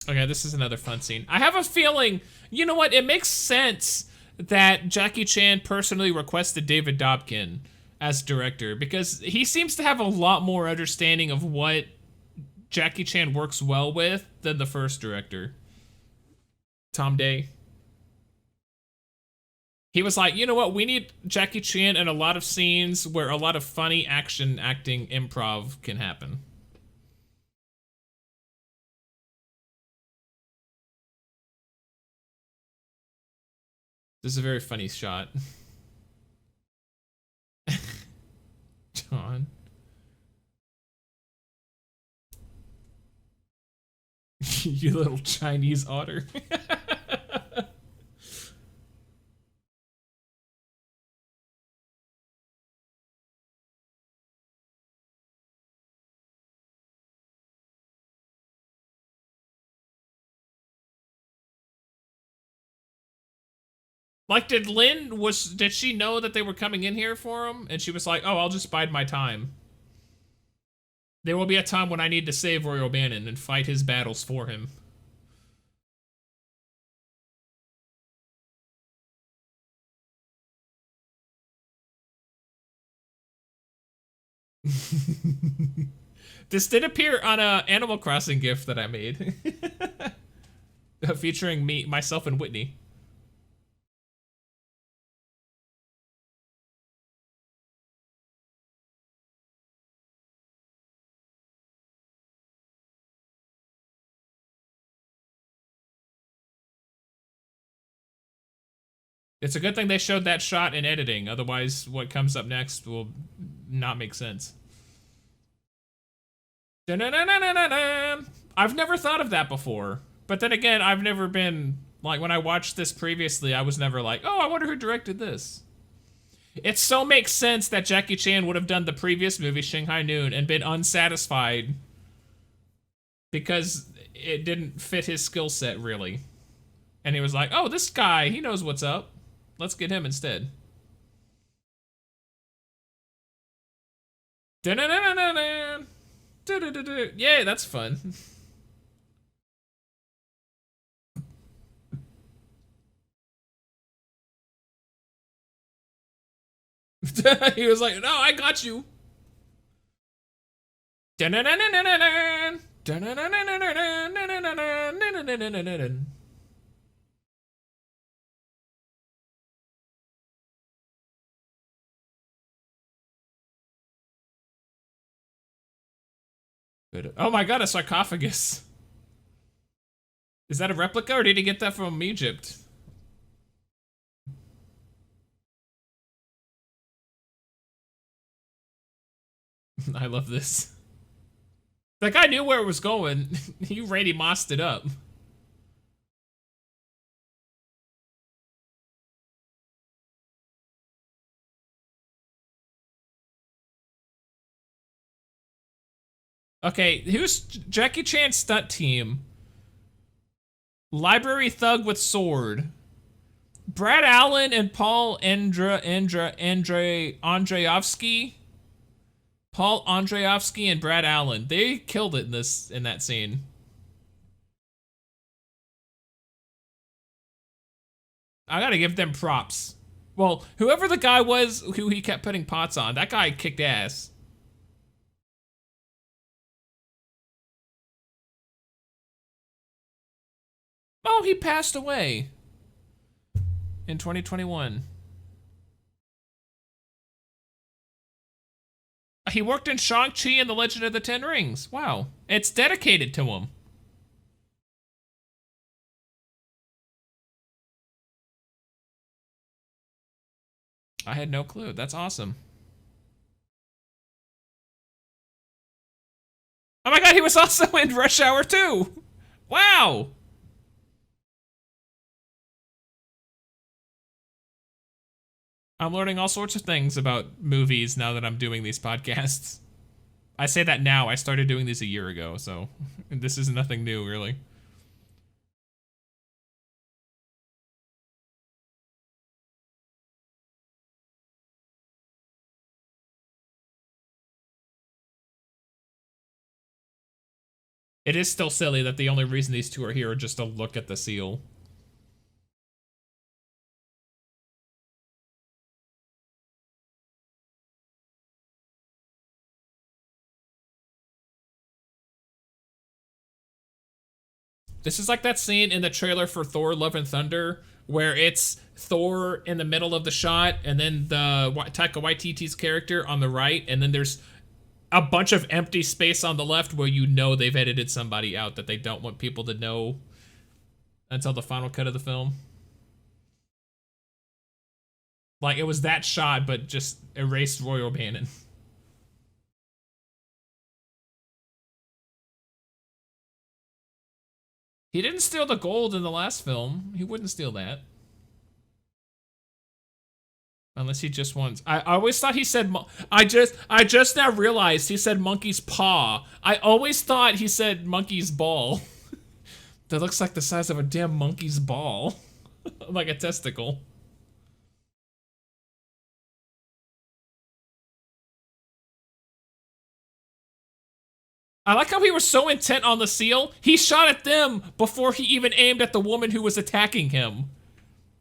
Okay, this is another fun scene. I have a feeling, you know what? It makes sense that Jackie Chan personally requested David Dobkin as director because he seems to have a lot more understanding of what Jackie Chan works well with than the first director, Tom Day. He was like, you know what? We need Jackie Chan in a lot of scenes where a lot of funny action acting improv can happen. This is a very funny shot. John. You little Chinese otter. Like, did she know that they were coming in here for him? And she was like, oh, I'll just bide my time. There will be a time when I need to save Royal Bannon and fight his battles for him. This did appear on a Animal Crossing GIF that I made. Featuring myself, and Whitney. It's a good thing they showed that shot in editing, otherwise what comes up next will not make sense. I've never thought of that before. But then again, I've never been, like, when I watched this previously, I was never like, oh, I wonder who directed this. It so makes sense that Jackie Chan would have done the previous movie, Shanghai Noon, and been unsatisfied because it didn't fit his skill set, really. And he was like, oh, this guy, he knows what's up. Let's get him instead. Yeah, that's fun. He was like, no, I got you. Oh my god, a sarcophagus. Is that a replica, or did he get that from Egypt? I love this. That guy knew where it was going. He Randy Mossed it up. Okay, who's Jackie Chan's stunt team? Library thug with sword. Brad Allen and Paul Andreevsky. Paul Andreevsky and Brad Allen. They killed it in that scene. I gotta give them props. Well, whoever the guy was who he kept putting pots on, that guy kicked ass. Oh, he passed away in 2021. He worked in Shang-Chi and the Legend of the Ten Rings. Wow. It's dedicated to him. I had no clue. That's awesome. Oh my god, he was also in Rush Hour 2. Wow. I'm learning all sorts of things about movies now that I'm doing these podcasts. I say that now. I started doing these a year ago, so this is nothing new, really. It is still silly that the only reason these two are here are just to look at the seal. This is like that scene in the trailer for Thor: Love and Thunder where it's Thor in the middle of the shot and then the Taika Waititi's character on the right, and then there's a bunch of empty space on the left where you know they've edited somebody out that they don't want people to know until the final cut of the film. Like, it was that shot, but just erased Roy O'Bannon. He didn't steal the gold in the last film. He wouldn't steal that. Unless he just wants. I always thought he said. I just now realized he said monkey's paw. I always thought he said monkey's ball. That looks like the size of a damn monkey's ball, like a testicle. I like how he was so intent on the seal, he shot at them before he even aimed at the woman who was attacking him.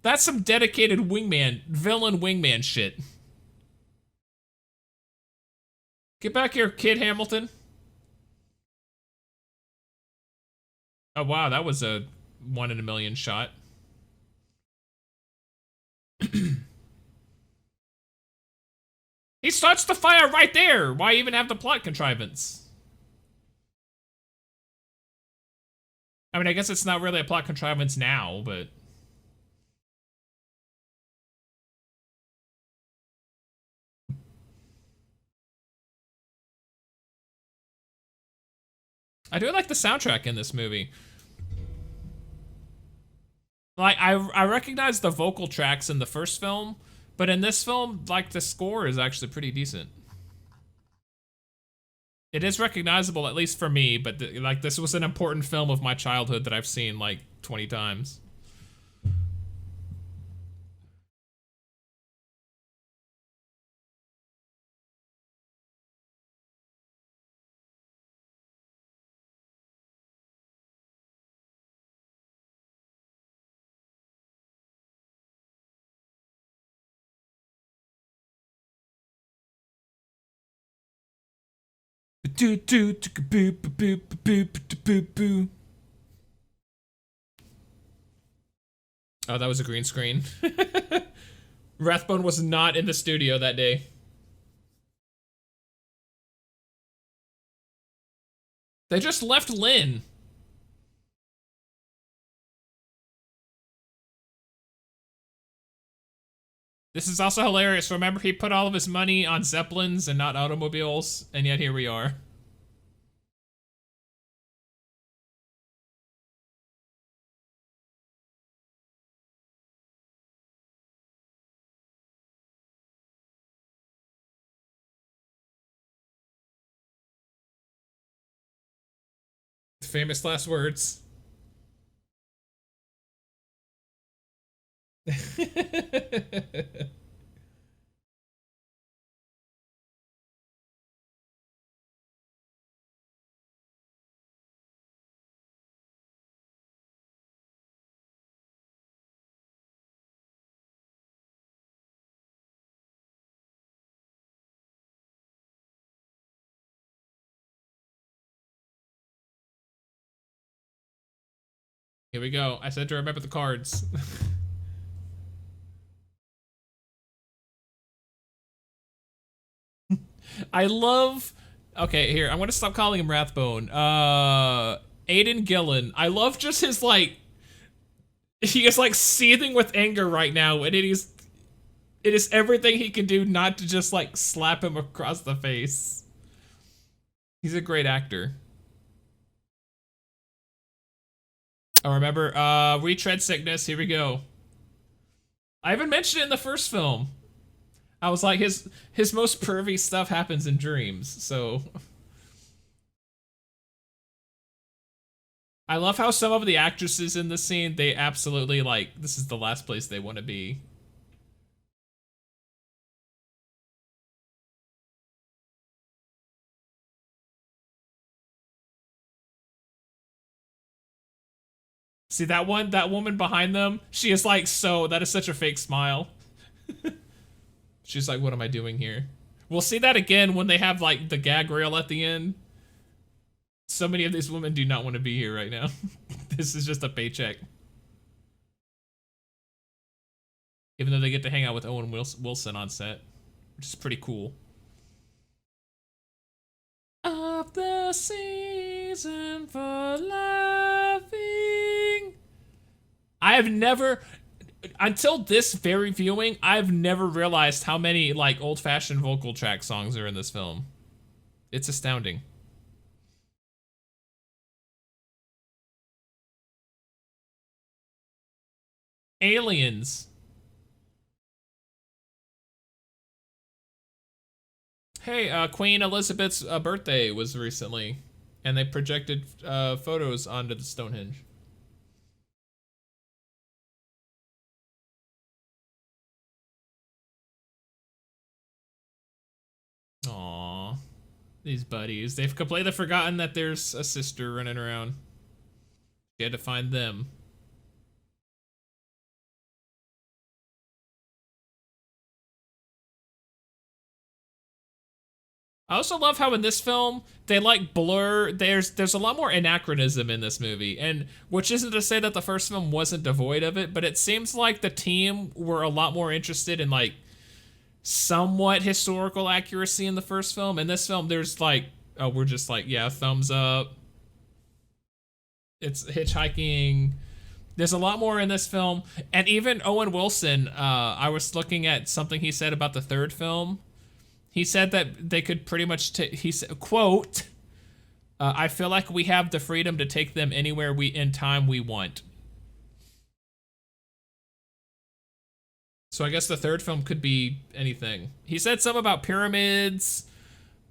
That's some dedicated wingman, villain wingman shit. Get back here, Kid Hamilton. Oh wow, that was a 1 in a million shot. He starts the fire right there. Why even have the plot contrivance? I mean, I guess it's not really a plot contrivance now, but... I do like the soundtrack in this movie. Like, I recognize the vocal tracks in the first film, but in this film, like, the score is actually pretty decent. It is recognizable, at least for me, but like, this was an important film of my childhood that I've seen like 20 times. Oh, that was a green screen. Rathbone was not in the studio that day. They just left Lynn. This is also hilarious. Remember, he put all of his money on Zeppelins and not automobiles, and yet here we are. Famous last words. Here we go. I said to remember the cards. I love... Okay, here. I'm gonna stop calling him Rathbone. Aidan Gillen. I love just his, like... He is, like, seething with anger right now, and it is everything he can do not to just, like, slap him across the face. He's a great actor. Oh, remember, retread sickness. Here we go. I haven't mentioned it in the first film. I was like, his most pervy stuff happens in dreams, so... I love how some of the actresses in this scene, they absolutely, like, this is the last place they want to be. See that one, that woman behind them? She is like, so, that is such a fake smile. She's like, what am I doing here? We'll see that again when they have like the gag rail at the end. So many of these women do not want to be here right now. This is just a paycheck. Even though they get to hang out with Owen Wilson on set, which is pretty cool. Of the season for loving. I have never, until this very viewing, I've never realized how many like old-fashioned vocal track songs are in this film. It's astounding. Aliens. Hey, Queen Elizabeth's birthday was recently, and they projected photos onto the Stonehenge. Aww. These buddies. They've completely forgotten that there's a sister running around. She had to find them. I also love how in this film they like blur. There's a lot more anachronism in this movie, and which isn't to say that the first film wasn't devoid of it, but it seems like the team were a lot more interested in like somewhat historical accuracy in the first film. In this film, there's like, oh, we're just like, yeah, thumbs up. It's hitchhiking. There's a lot more in this film, and even Owen Wilson. I was looking at something he said about the third film. He said that they could pretty much he said, quote, I feel like we have the freedom to take them anywhere we in time we want. So I guess the third film could be anything. He said something about pyramids,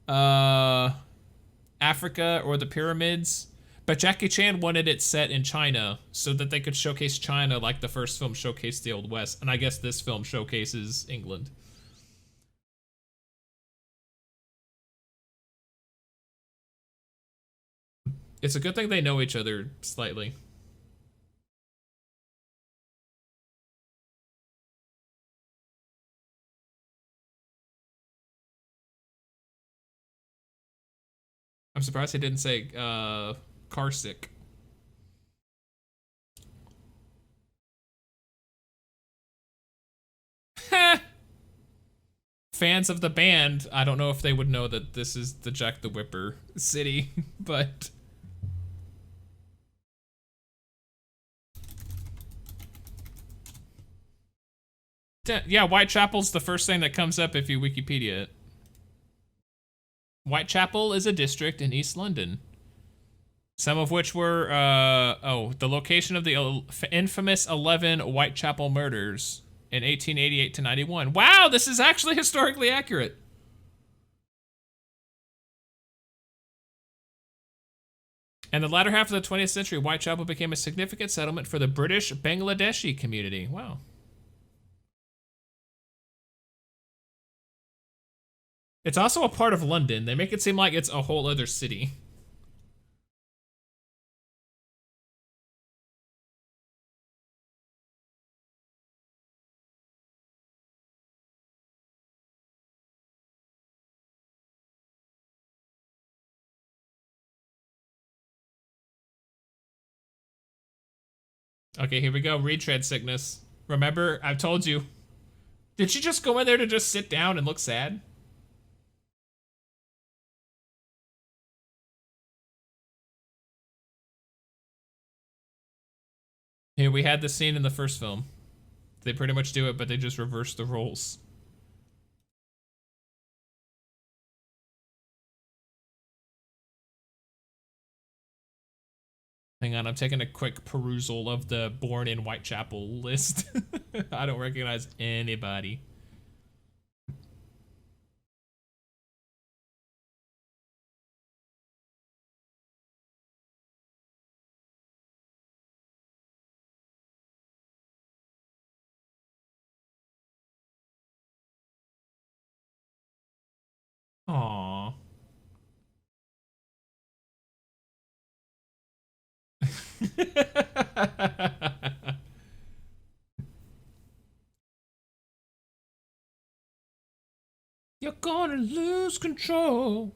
Africa or the pyramids, but Jackie Chan wanted it set in China so that they could showcase China like the first film showcased the Old West, and I guess this film showcases England. It's a good thing they know each other slightly. I'm surprised they didn't say car sick. Fans of the band, I don't know if they would know that this is the Jack the Whipper city, but yeah, Whitechapel's the first thing that comes up if you Wikipedia it. Whitechapel is a district in East London. Some of which were, the location of the infamous 11 Whitechapel murders in 1888 to 91. Wow, this is actually historically accurate. In the latter half of the 20th century, Whitechapel became a significant settlement for the British Bangladeshi community. Wow. It's also a part of London. They make it seem like it's a whole other city. Okay, here we go. Retread sickness. Remember, I've told you. Did she just go in there to just sit down and look sad? Here, we had this scene in the first film. They pretty much do it, but they just reverse the roles. Hang on, I'm taking a quick perusal of the Born in Whitechapel list. I don't recognize anybody. Aww. You're gonna lose control.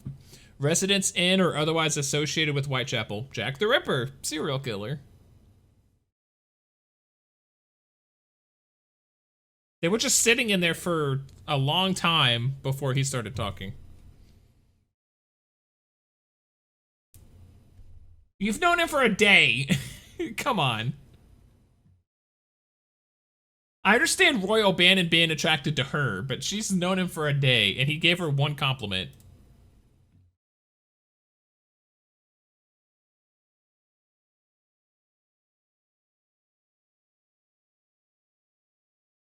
Residents in or otherwise associated with Whitechapel. Jack the Ripper, serial killer. They were just sitting in there for a long time before he started talking. You've known him for a day. Come on. I understand Roy O'Bannon being attracted to her, but she's known him for a day, and he gave her one compliment.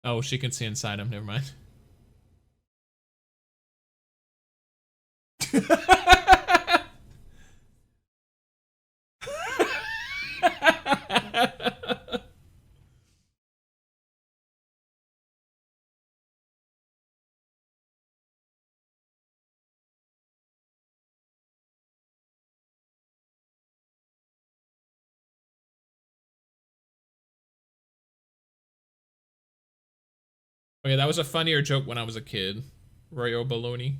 Oh, she can see inside him. Never mind. Okay, that was a funnier joke when I was a kid. Roy O'Baloney.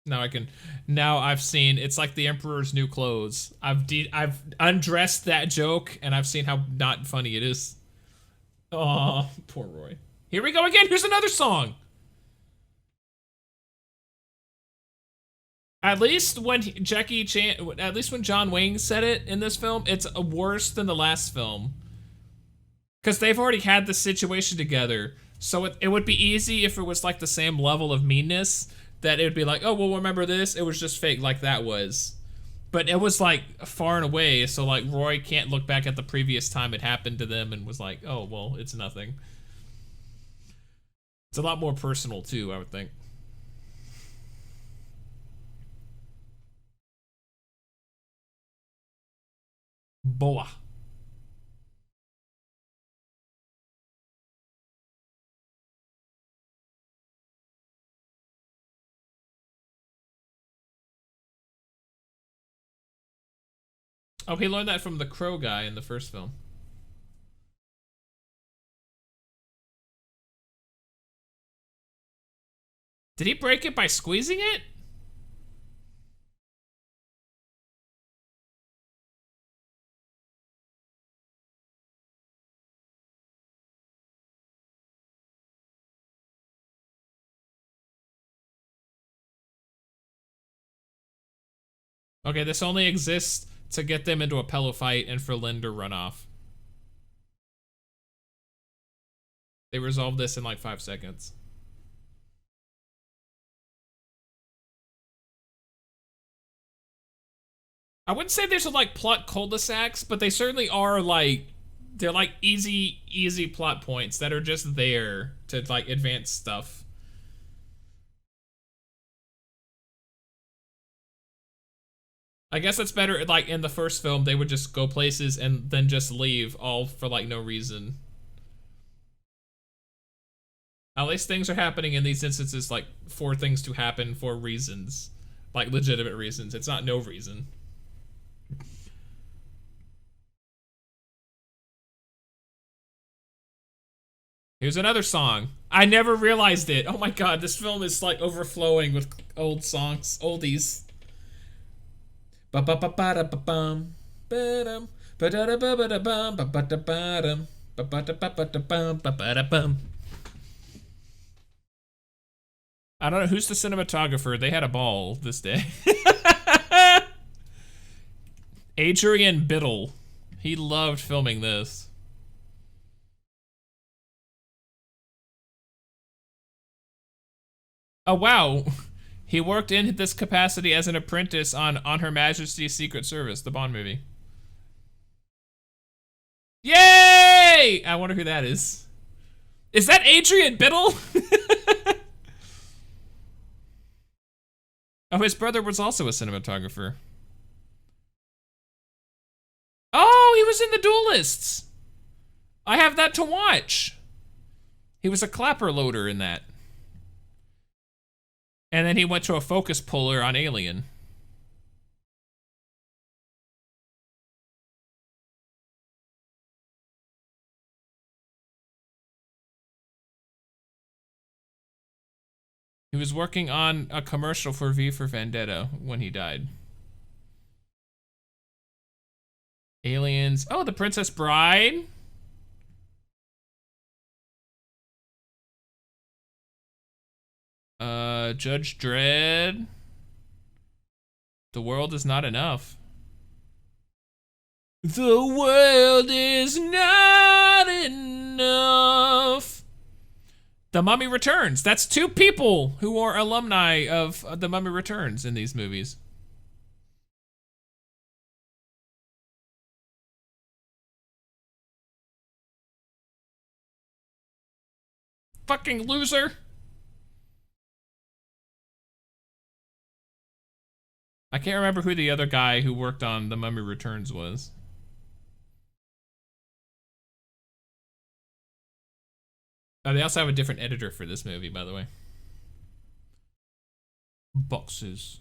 Now I've seen, it's like the Emperor's New Clothes. I've undressed that joke, and I've seen how not funny it is. Oh, poor Roy. Here we go again. Here's another song. At least when John Wayne said it in this film, it's worse than the last film. Because they've already had the situation together. So it would be easy if it was like the same level of meanness, that it would be like, oh, well, remember this? It was just fake like that was. But it was like far and away, so like Roy can't look back at the previous time it happened to them and was like, oh, well, it's nothing. It's a lot more personal too, I would think. Boa. Oh, he learned that from the Crow guy in the first film. Did he break it by squeezing it? Okay, this only exists to get them into a pillow fight and for Lynn to run off. They resolved this in like 5 seconds. I wouldn't say there's like plot cul-de-sacs, but they certainly are like, they're like easy plot points that are just there to like advance stuff. I guess it's better, like, in the first film, they would just go places and then just leave, all for, like, no reason. At least things are happening in these instances, like, for things to happen for reasons. Like, legitimate reasons. It's not no reason. Here's another song. I never realized it. Oh my god, this film is, like, overflowing with old songs. Oldies. I don't know who's the cinematographer. They had a ball this day. Adrian Biddle. He loved filming this. Oh wow. He worked in this capacity as an apprentice on Her Majesty's Secret Service, the Bond movie. Yay! I wonder who that is. Is that Adrian Biddle? Oh, his brother was also a cinematographer. Oh, he was in The Duelists. I have that to watch. He was a clapper loader in that. And then he went to a focus puller on Alien. He was working on a commercial for V for Vendetta when he died. Aliens. Oh, The Princess Bride. Judge Dredd. The World Is Not Enough. The world is not enough. The Mummy Returns. That's two people who are alumni of The Mummy Returns in these movies. Fucking loser. I can't remember who the other guy who worked on The Mummy Returns was. Oh, they also have a different editor for this movie, by the way. Boxes.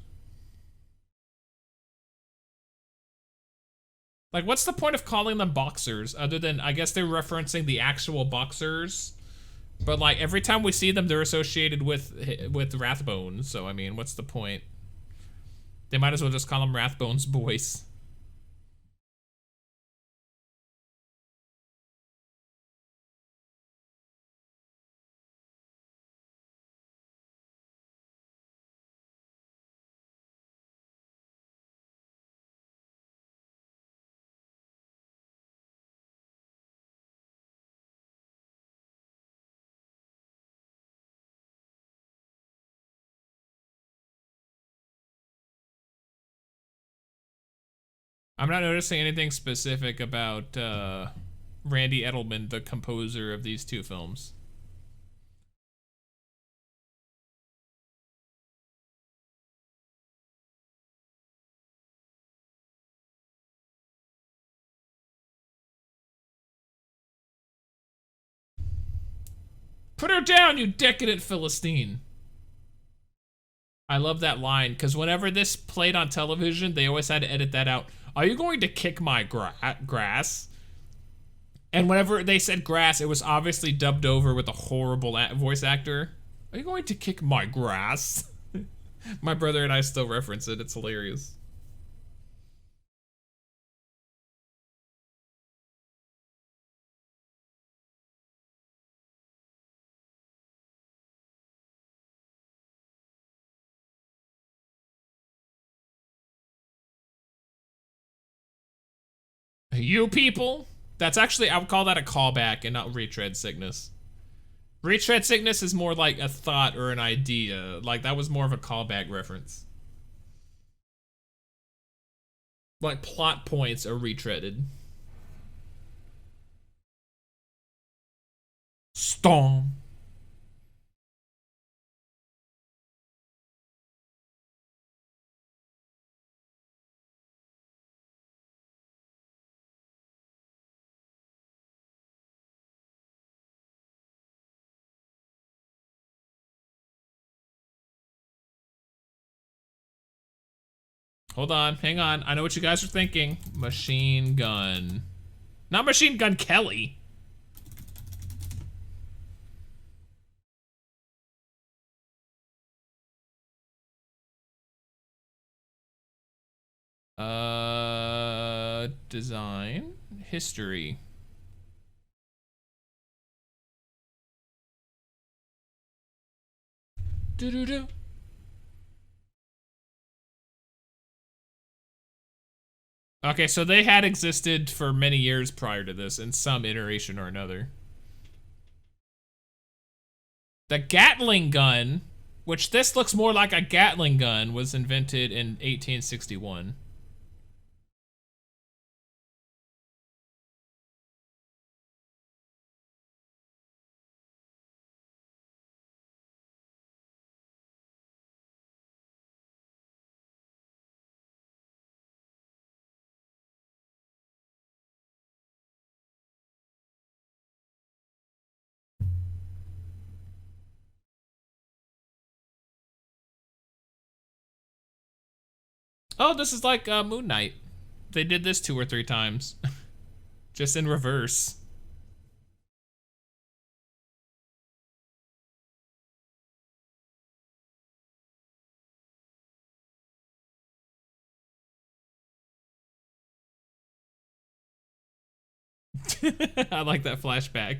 Like, what's the point of calling them boxers other than, I guess they're referencing the actual boxers, but like every time we see them, they're associated with Rathbone. So I mean, what's the point? They might as well just call them Rathbone's boys. I'm not noticing anything specific about Randy Edelman, the composer of these two films. Put her down, you decadent Philistine. I love that line, because whenever this played on television, they always had to edit that out. Are you going to kick my grass? And whenever they said grass, it was obviously dubbed over with a horrible voice actor. Are you going to kick my grass? My brother and I still reference it. It's hilarious. You people? That's actually, I would call that a callback and not retread sickness. Retread sickness is more like a thought or an idea. Like, that was more of a callback reference. Like, plot points are retreaded. Storm. Hold on, hang on. I know what you guys are thinking. Machine Gun. Not Machine Gun Kelly. Design. History. Do-do-do. Okay, so they had existed for many years prior to this in some iteration or another. The Gatling gun, which this looks more like a Gatling gun, was invented in 1861. Oh, this is like Moon Knight. They did this 2 or 3 times. Just in reverse. I like that flashback.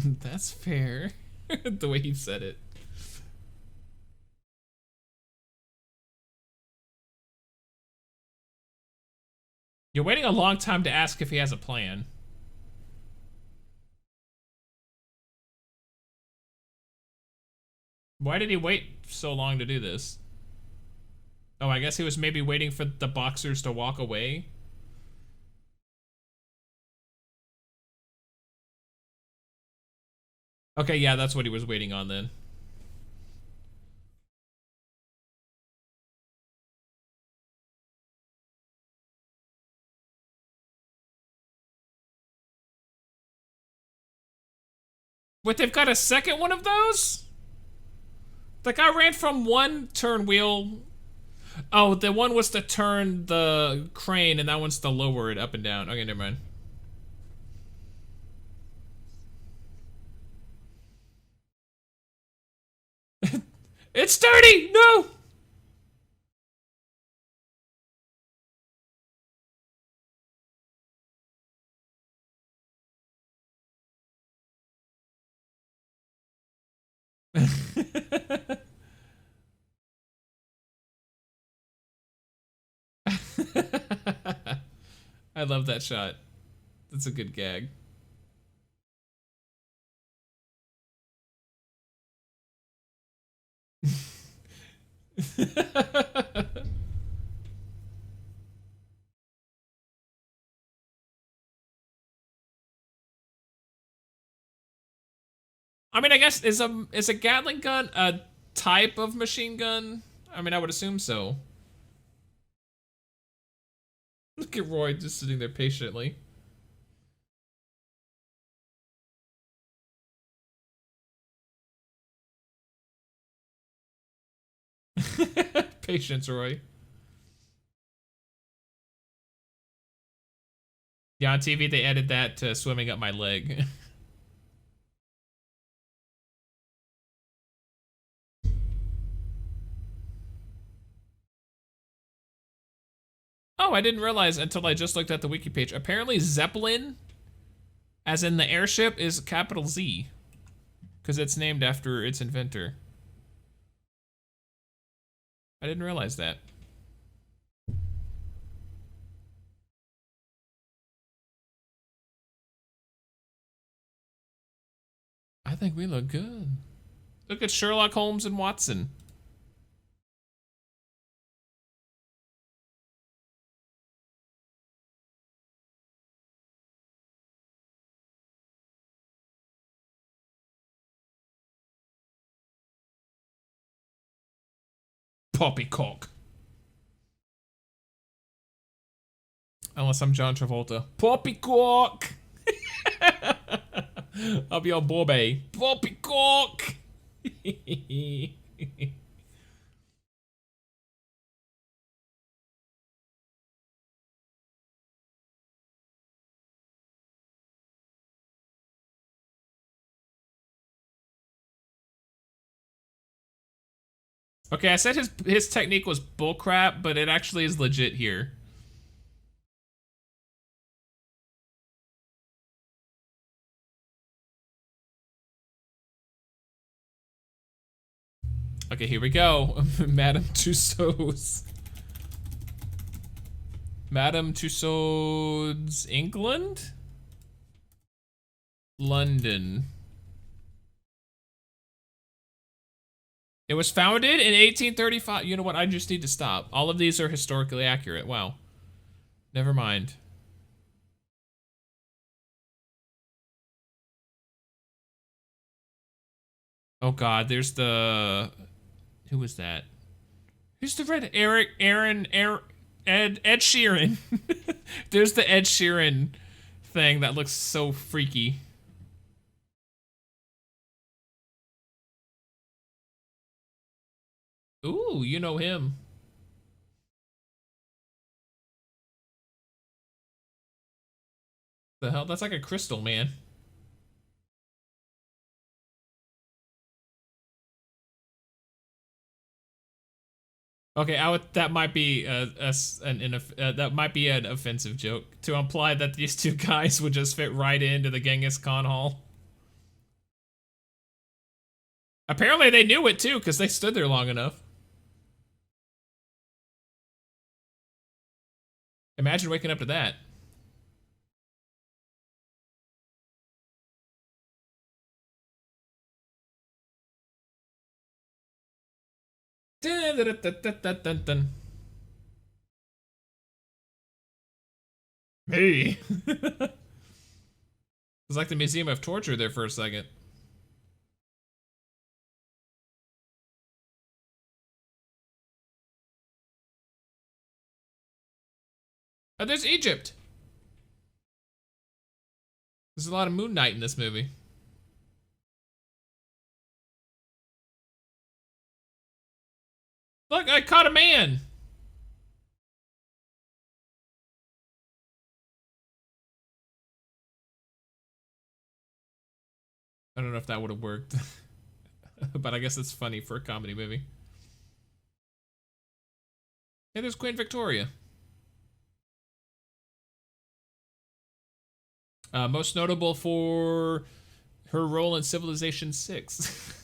That's fair. The way you said it. You're waiting a long time to ask if he has a plan. Why did he wait so long to do this? Oh, I guess he was maybe waiting for the boxers to walk away. Okay, yeah, that's what he was waiting on then. Wait, they've got a second one of those? The guy ran from one turn wheel. Oh, the one was to turn the crane, and that one's to lower it up and down. Okay, never mind. It's dirty! No! I love that shot. That's a good gag. I mean, I guess is a Gatling gun a type of machine gun? I mean, I would assume so. Look at Roy just sitting there patiently. Patience, Roy. Yeah, on TV they added that to swimming up my leg. Oh, I didn't realize until I just looked at the wiki page. Apparently Zeppelin, as in the airship, is capital Z. Because it's named after its inventor. I didn't realize that. I think we look good. Look at Sherlock Holmes and Watson. Poppycock. Unless I'm John Travolta. Poppycock! I'll be on Bobby. Poppycock! Okay, I said his technique was bullcrap, but it actually is legit here. Okay, here we go. Madame Tussauds. Madame Tussauds, England? London. It was founded in 1835. You know what? I just need to stop. All of these are historically accurate. Wow. Never mind. Oh God, there's the... Who was that? Who's the red? Ed Sheeran. There's the Ed Sheeran thing that looks so freaky. Ooh, you know him. The hell? That's like a crystal, man. Okay, that might be that might be an offensive joke to imply that these two guys would just fit right into the Genghis Khan hall. Apparently they knew it too, because they stood there long enough. Imagine waking up to that. Dun, dun, dun, dun, dun, dun, dun. Hey. It's like the Museum of Torture there for a second. Oh, there's Egypt. There's a lot of Moon Knight in this movie. Look, I caught a man. I don't know if that would have worked. But I guess it's funny for a comedy movie. Hey, there's Queen Victoria. Most notable for her role in Civilization 6.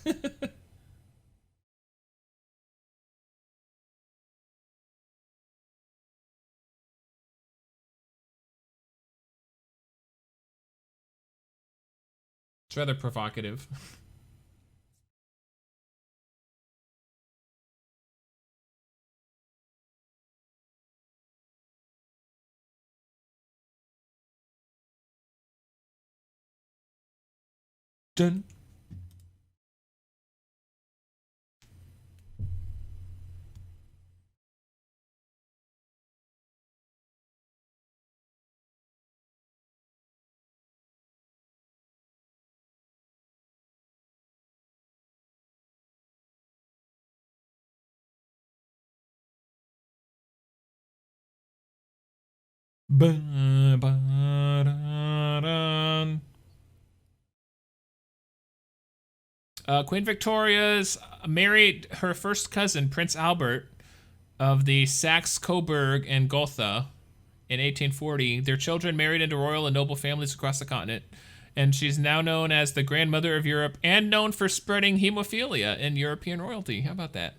It's rather provocative. Dun. Queen Victoria's married her first cousin, Prince Albert, of the Saxe-Coburg and Gotha in 1840. Their children married into royal and noble families across the continent. And she's now known as the grandmother of Europe and known for spreading hemophilia in European royalty. How about that?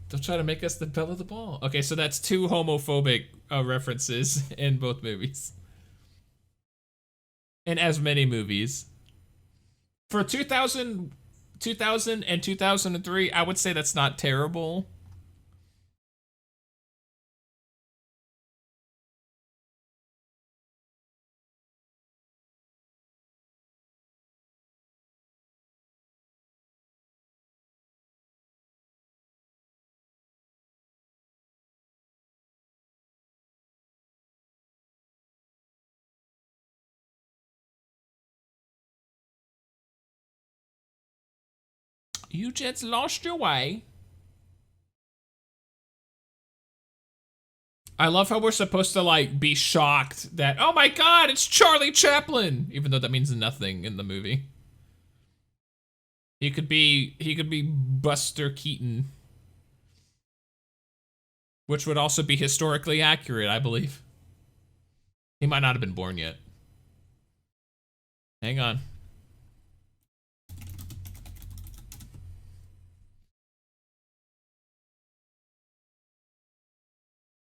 Don't try to make us the belle of the ball. Okay, so that's two homophobic references in both movies. In as many movies. For 2000 and 2003, I would say that's not terrible. You just lost your way. I love how we're supposed to like be shocked that, oh my god, it's Charlie Chaplin, even though that means nothing in the movie. He could be Buster Keaton, which would also be historically accurate, I believe. He might not have been born yet. Hang on.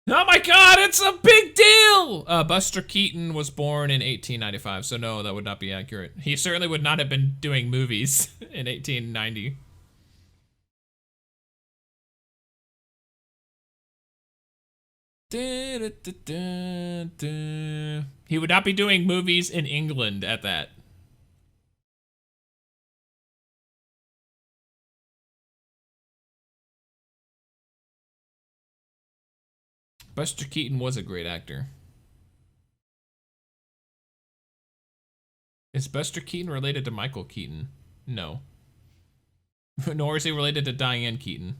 Oh my god, it's a big deal! Buster Keaton was born in 1895, so no, that would not be accurate. He certainly would not have been doing movies in 1890. He would not be doing movies in England at that. Buster Keaton was a great actor. Is Buster Keaton related to Michael Keaton? No. Nor is he related to Diane Keaton.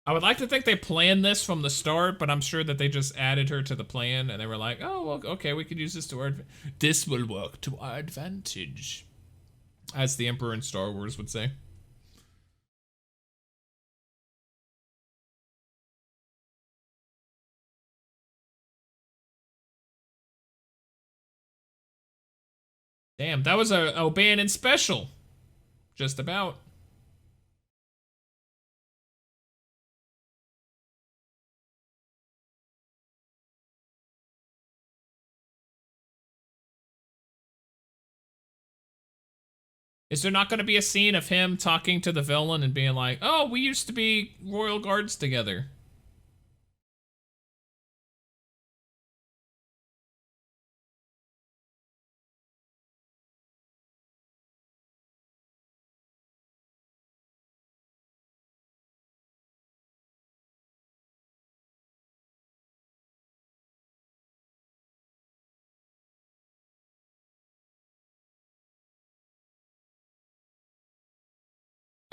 I would like to think they planned this from the start, but I'm sure that they just added her to the plan and they were like, oh, well, okay, we could use this to our this will work to our advantage. As the Emperor in Star Wars would say. Damn, that was a O'Bannon special. Just about. Is there not going to be a scene of him talking to the villain and being like, oh, we used to be royal guards together?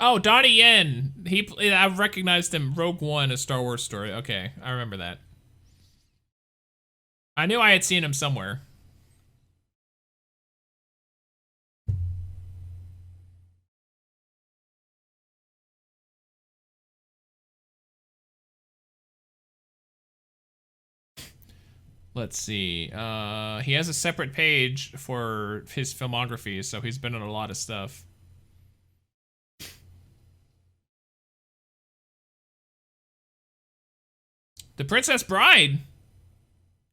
Oh, Donnie Yen. I recognized him. Rogue One, A Star Wars Story. Okay, I remember that. I knew I had seen him somewhere. Let's see. He has a separate page for his filmography, so he's been in a lot of stuff. The Princess Bride.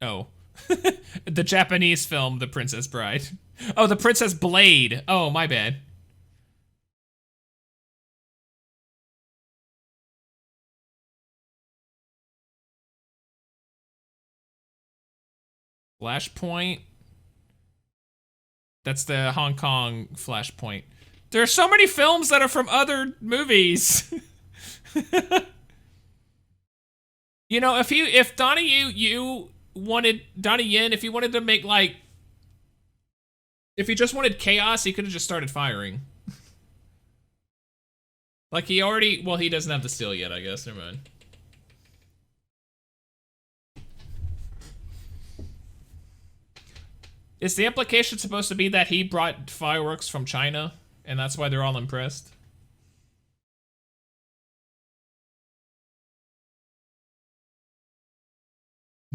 Oh. The Japanese film, The Princess Bride. Oh, The Princess Blade. Oh, my bad. Flashpoint. That's the Hong Kong Flashpoint. There are so many films that are from other movies. You know, if Donnie Yen, if he wanted to make like, if he just wanted chaos, he could have just started firing. Like he already, well, he doesn't have the steel yet, I guess. Never mind. Is the implication supposed to be that he brought fireworks from China, and that's why they're all impressed?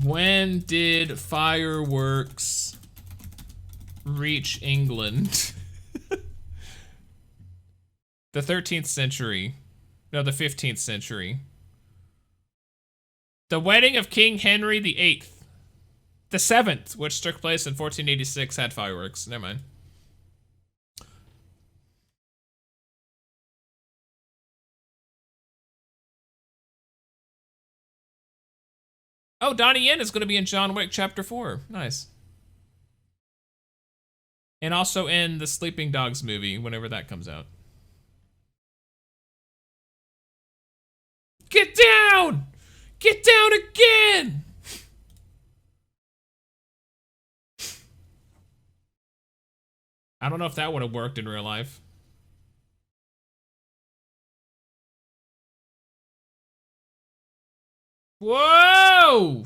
When did fireworks reach England? The 13th century. No, the 15th century. The wedding of King Henry VIII. The 7th, which took place in 1486, had fireworks. Never mind. Oh, Donnie Yen is going to be in John Wick Chapter 4. Nice. And also in the Sleeping Dogs movie, whenever that comes out. Get down! Get down again! I don't know if that would have worked in real life. Whoa!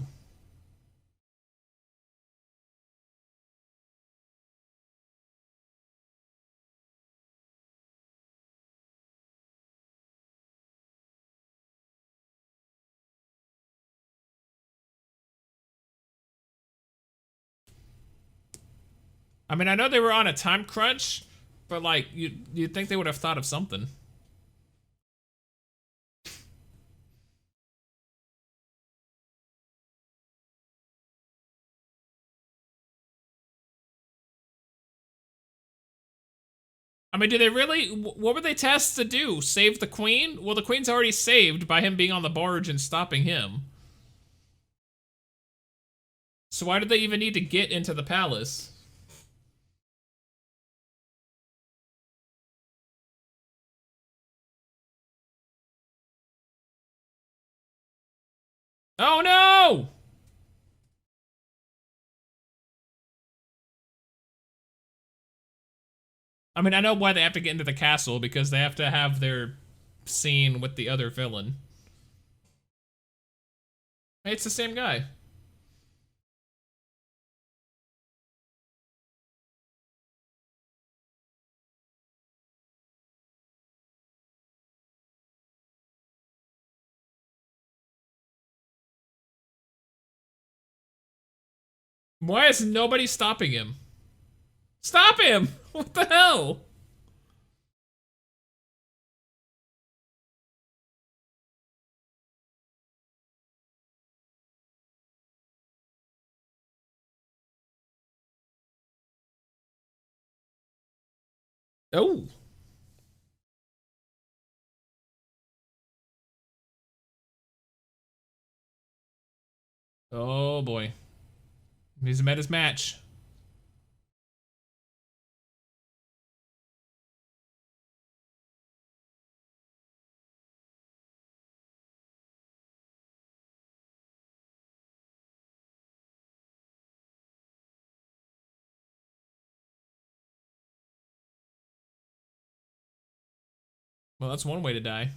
I mean, I know they were on a time crunch, but like, you'd think they would have thought of something. I mean, did they really? What were they tasked to do? Save the queen? Well, the queen's already saved by him being on the barge and stopping him. So why did they even need to get into the palace? Oh no! I mean, I know why they have to get into the castle, because they have to have their scene with the other villain. Hey, it's the same guy. Why is nobody stopping him? Stop him! What the hell? Oh. Oh boy. He's met his match. Well, that's one way to die.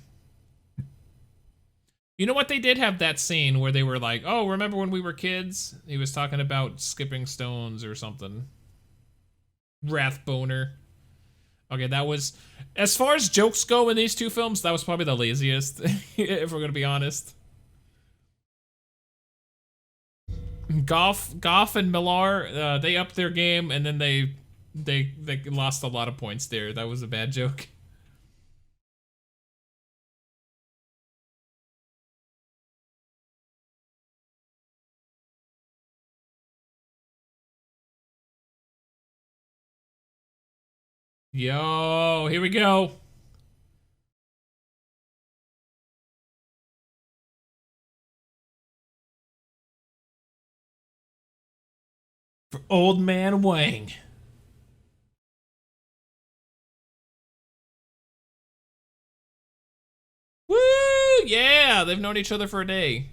You know what? They did have that scene where they were like, oh, remember when we were kids? He was talking about skipping stones or something. Wrath boner. Okay, that was, as far as jokes go in these two films, that was probably the laziest, if we're gonna be honest. Goff and Millar, they upped their game, and then they lost a lot of points there. That was a bad joke. Yo, here we go. For Old Man Wang. Woo! Yeah, they've known each other for a day.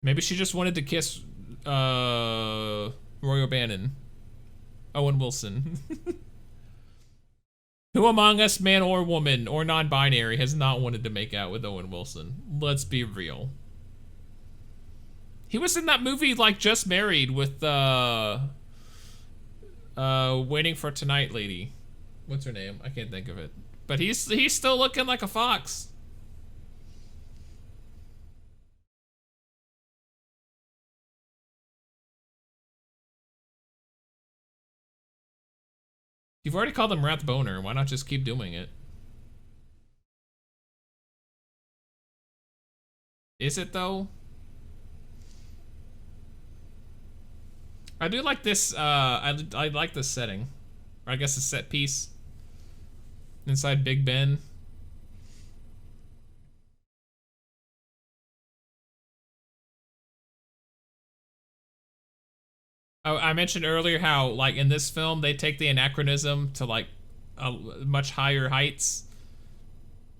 Maybe she just wanted to kiss Roy O'Bannon. Owen Wilson. Who among us, man or woman, or non-binary, has not wanted to make out with Owen Wilson? Let's be real. He was in that movie, like, Just Married with, Waiting for Tonight lady. What's her name? I can't think of it. But he's still looking like a fox. You've already called him Wrath Boner. Why not just keep doing it? Is it, though? I do like this, I like this setting. Or I guess a set piece. Inside Big Ben. I mentioned earlier how, like, in this film, they take the anachronism to, like, much higher heights.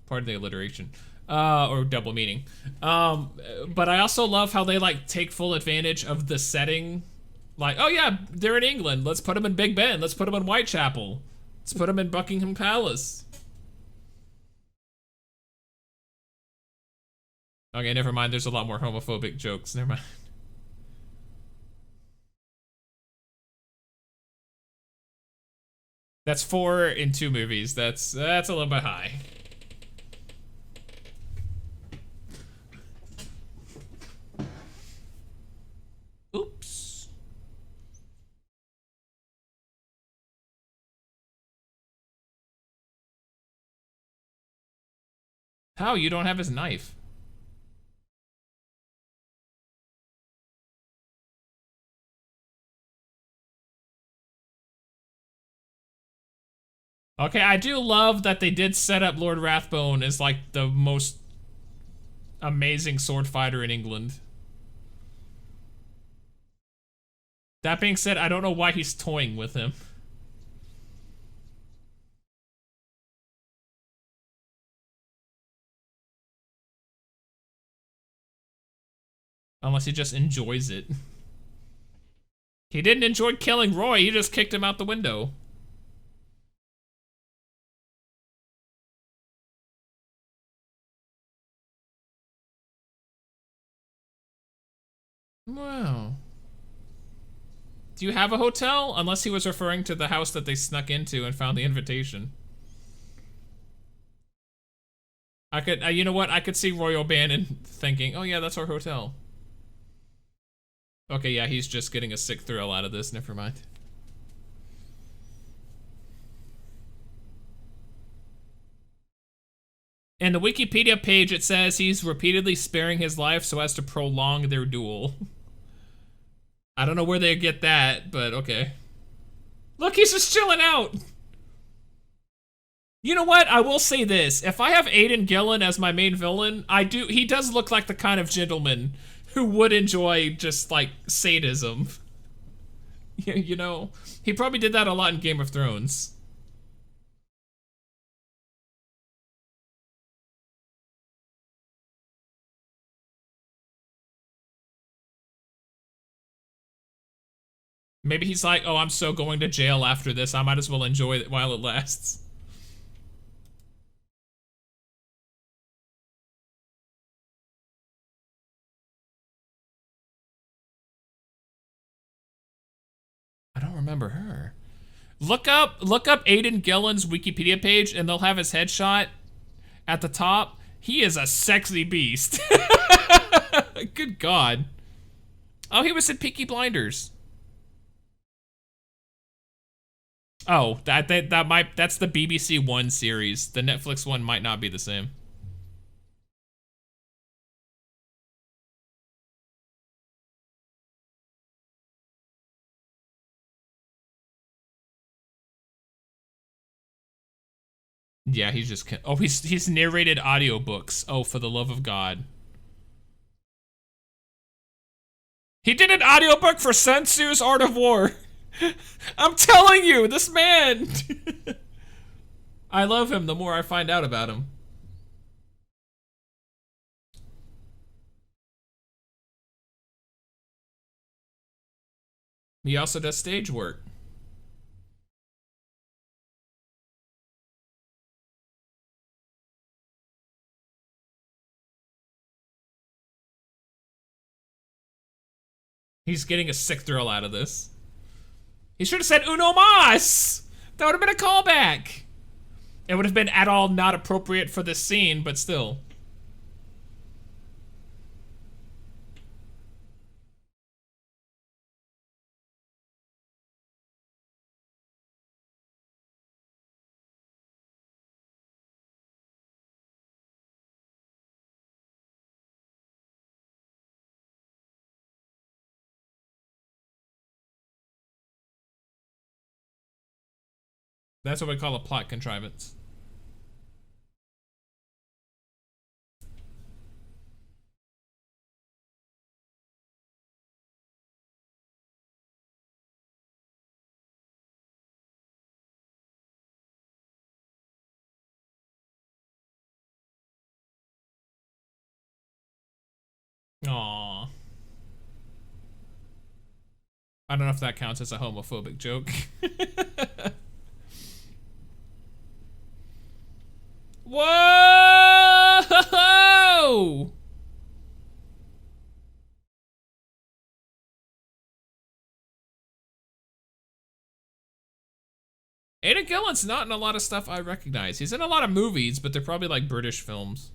Pardon the alliteration. Or double meaning. But I also love how they, like, take full advantage of the setting. Like, oh yeah, they're in England. Let's put them in Big Ben. Let's put them in Whitechapel. Let's put them in Buckingham Palace. Okay, never mind. There's a lot more homophobic jokes. Never mind. That's 4 in 2 movies. That's a little bit high. Oops. How? You don't have his knife? Okay, I do love that they did set up Lord Rathbone as like the most amazing sword fighter in England. That being said, I don't know why he's toying with him. Unless he just enjoys it. He didn't enjoy killing Roy, he just kicked him out the window. Wow. Do you have a hotel? Unless he was referring to the house that they snuck into and found the invitation. I could, you know what? I could see Roy O'Bannon thinking, oh yeah, that's our hotel. Okay, yeah, he's just getting a sick thrill out of this, never mind. In the Wikipedia page, it says he's repeatedly sparing his life so as to prolong their duel. I don't know where they get that, but okay. Look, he's just chilling out. You know what? I will say this. If I have Aidan Gillen as my main villain, he does look like the kind of gentleman who would enjoy just, like, sadism. You know? He probably did that a lot in Game of Thrones. Maybe he's like, oh, I'm so going to jail after this, I might as well enjoy it while it lasts. I don't remember her. Look up Aidan Gillen's Wikipedia page and they'll have his headshot at the top. He is a sexy beast. Good God. Oh, he was in Peaky Blinders. Oh, that's the BBC One series. The Netflix one might not be the same. Yeah, he's just, oh, he's narrated audiobooks. Oh, for the love of God. He did an audiobook for Sun Tzu's Art of War. I'm telling you, this man. I love him the more I find out about him. He also does stage work. He's getting a sick thrill out of this. He should have said uno mas! That would have been a callback. It would have been at all not appropriate for this scene, but still. That's what we call a plot contrivance. Aww. I don't know if that counts as a homophobic joke. Whoa! Aidan Gillen's not in a lot of stuff I recognize. He's in a lot of movies, but they're probably like British films.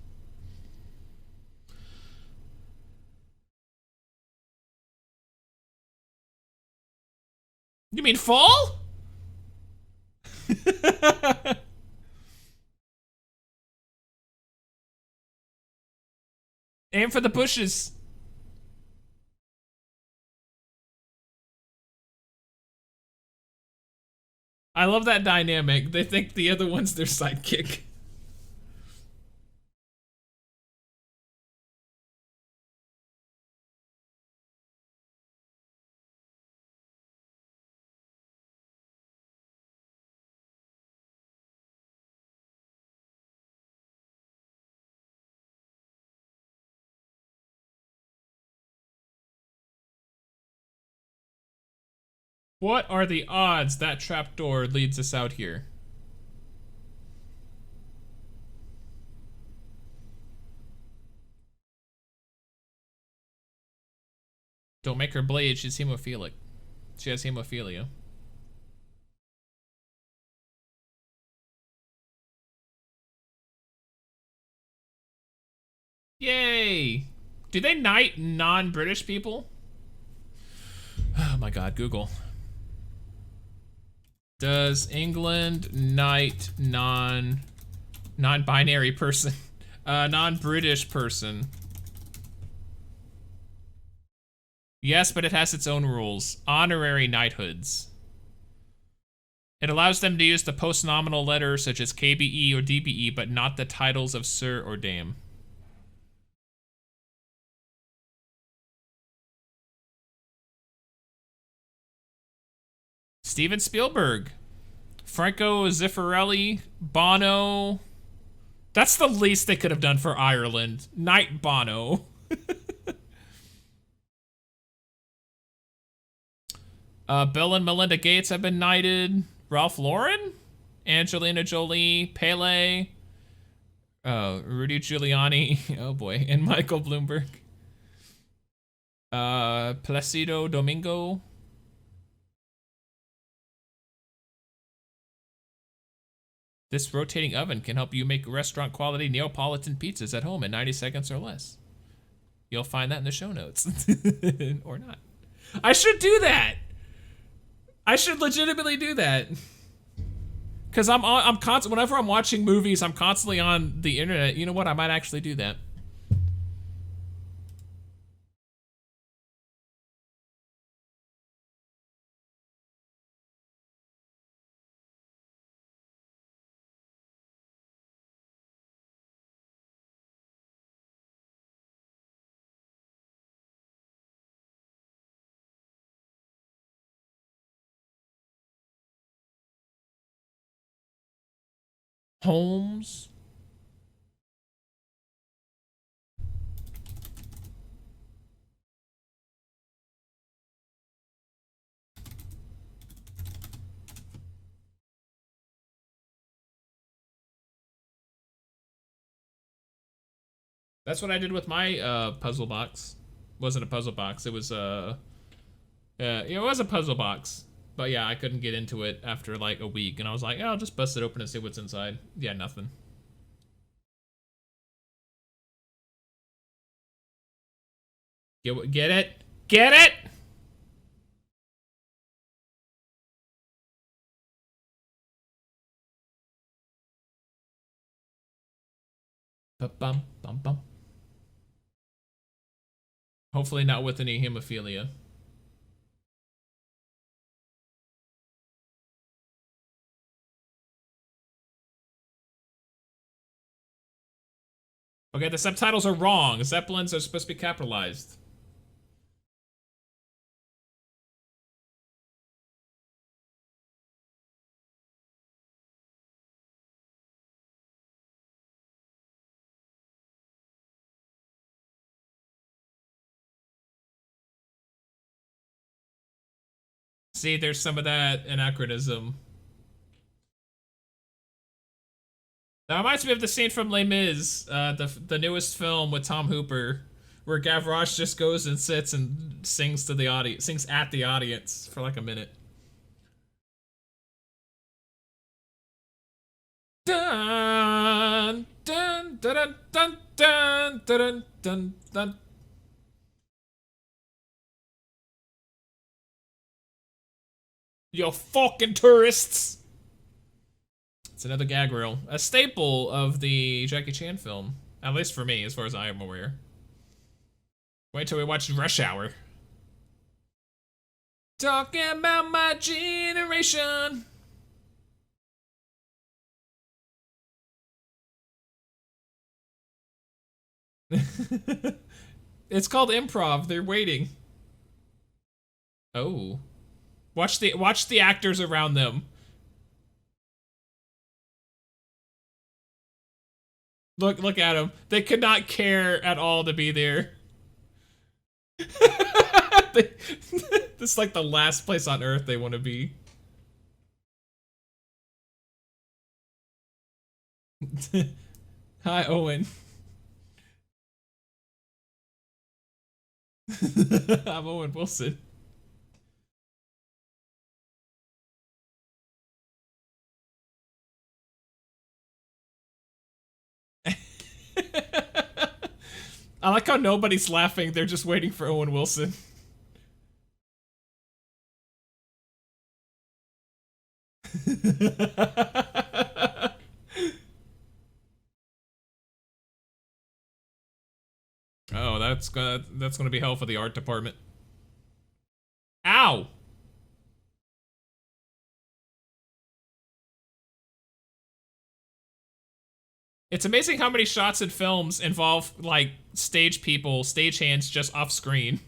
You mean Fall? Aim for the bushes. I love that dynamic. They think the other one's their sidekick. What are the odds that trapdoor leads us out here? Don't make her bleed, she's hemophilic. She has hemophilia. Yay! Do they knight non-British people? Oh my god, Google. Does England knight non-binary person? Non-British person. Yes, but it has its own rules. Honorary knighthoods. It allows them to use the post-nominal letters such as KBE or DBE, but not the titles of Sir or Dame. Steven Spielberg. Franco Zeffirelli. Bono. That's the least they could have done for Ireland. Knight Bono. Bill and Melinda Gates have been knighted. Ralph Lauren? Angelina Jolie. Pele. Rudy Giuliani. Oh boy. And Michael Bloomberg. Placido Domingo. This rotating oven can help you make restaurant quality Neapolitan pizzas at home in 90 seconds or less. You'll find that in the show notes. Or not. I should do that. I should legitimately do that. Cause I'm constantly, whenever I'm watching movies, I'm constantly on the internet. You know what? I might actually do that. Holmes. That's what I did with my puzzle box. Wasn't a puzzle box. It was it was a puzzle box. But yeah, I couldn't get into it after like a week, and I was like, I'll just bust it open and see what's inside. Yeah, nothing. Get it? Get it? Bum bum bum. Hopefully not with any hemophilia. Okay, the subtitles are wrong. Zeppelins are supposed to be capitalized. See, there's some of that anachronism. That reminds me of the scene from Les Mis, the newest film with Tom Hooper, where Gavroche just goes and sits and sings to the audience, sings at the audience for like a minute. Dun dun dun dun dun dun dun dun. You fucking tourists! It's another gag reel. A staple of the Jackie Chan film. At least for me, as far as I am aware. Wait till we watch Rush Hour. Talking about my generation. It's called improv. They're waiting. Oh. Watch the actors around them. Look at them. They could not care at all to be there. They, this is like the last place on earth they want to be. Hi, Owen. I'm Owen Wilson. I like how nobody's laughing. They're just waiting for Owen Wilson. Oh, that's gonna be hell for the art department. Ow! It's amazing how many shots in films involve like stage people, stagehands just off screen.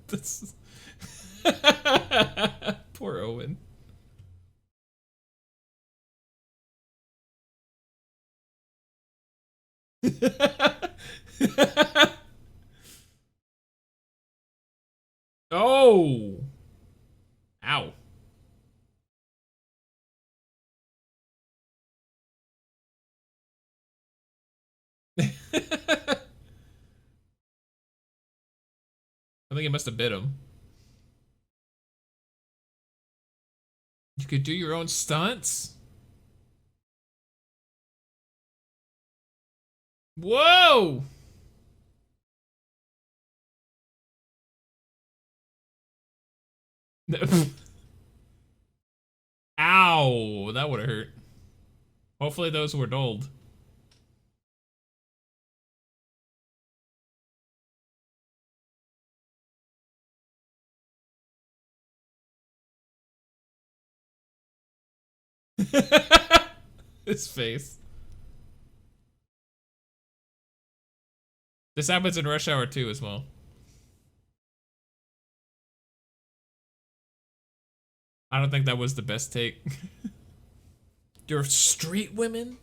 That's... Poor Owen. Oh! Ow. I think it must have bit him. You could do your own stunts? Whoa! Ow! That would have hurt. Hopefully those were dulled. His face. This happens in Rush Hour 2 as well. I don't think that was the best take. You're street women?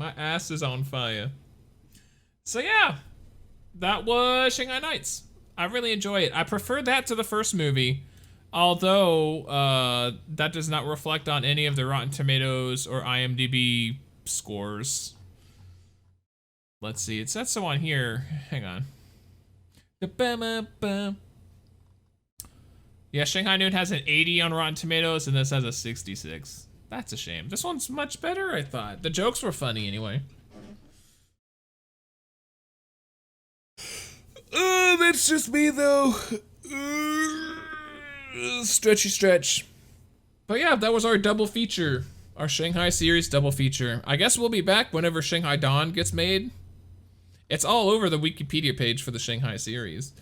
My ass is on fire. So yeah, that was Shanghai Knights. I really enjoy it. I prefer that to the first movie, although that does not reflect on any of the Rotten Tomatoes or IMDb scores. Let's see, it says so on here. Hang on. Yeah, Shanghai Noon has an 80 on Rotten Tomatoes, and this has a 66. That's a shame. This one's much better, I thought. The jokes were funny anyway. That's just me though. Stretchy stretch. But yeah, that was our double feature. Our Shanghai series double feature. I guess we'll be back whenever Shanghai Dawn gets made. It's all over the Wikipedia page for the Shanghai series.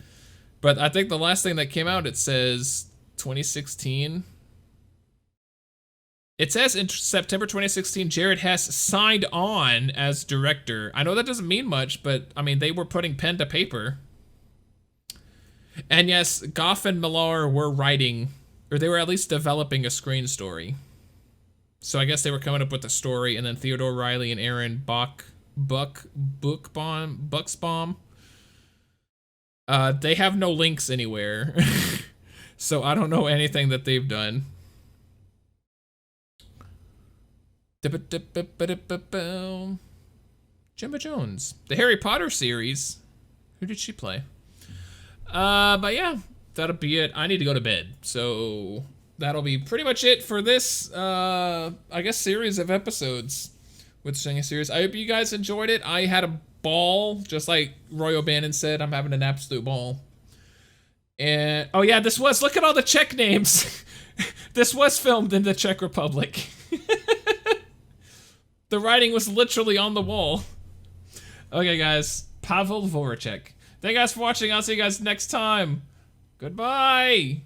But I think the last thing that came out, it says 2016. It says in September 2016, Jared Hess signed on as director. I know that doesn't mean much, but I mean, they were putting pen to paper. And yes, Goff and Millar were writing, or they were at least developing a screen story. So I guess they were coming up with the story, and then Theodore Riley and Aaron Bucksbaum. They have no links anywhere. So I don't know anything that they've done. Gemma Jones. The Harry Potter series. Who did she play? But yeah, that'll be it. I need to go to bed. So that'll be pretty much it for this, I guess, series of episodes with Shanghai series. I hope you guys enjoyed it. I had a ball, just like Roy O'Bannon said. I'm having an absolute ball. And, oh yeah, look at all the Czech names. This was filmed in the Czech Republic. The writing was literally on the wall. Okay, guys. Pavel Voracek. Thank you guys for watching. I'll see you guys next time. Goodbye.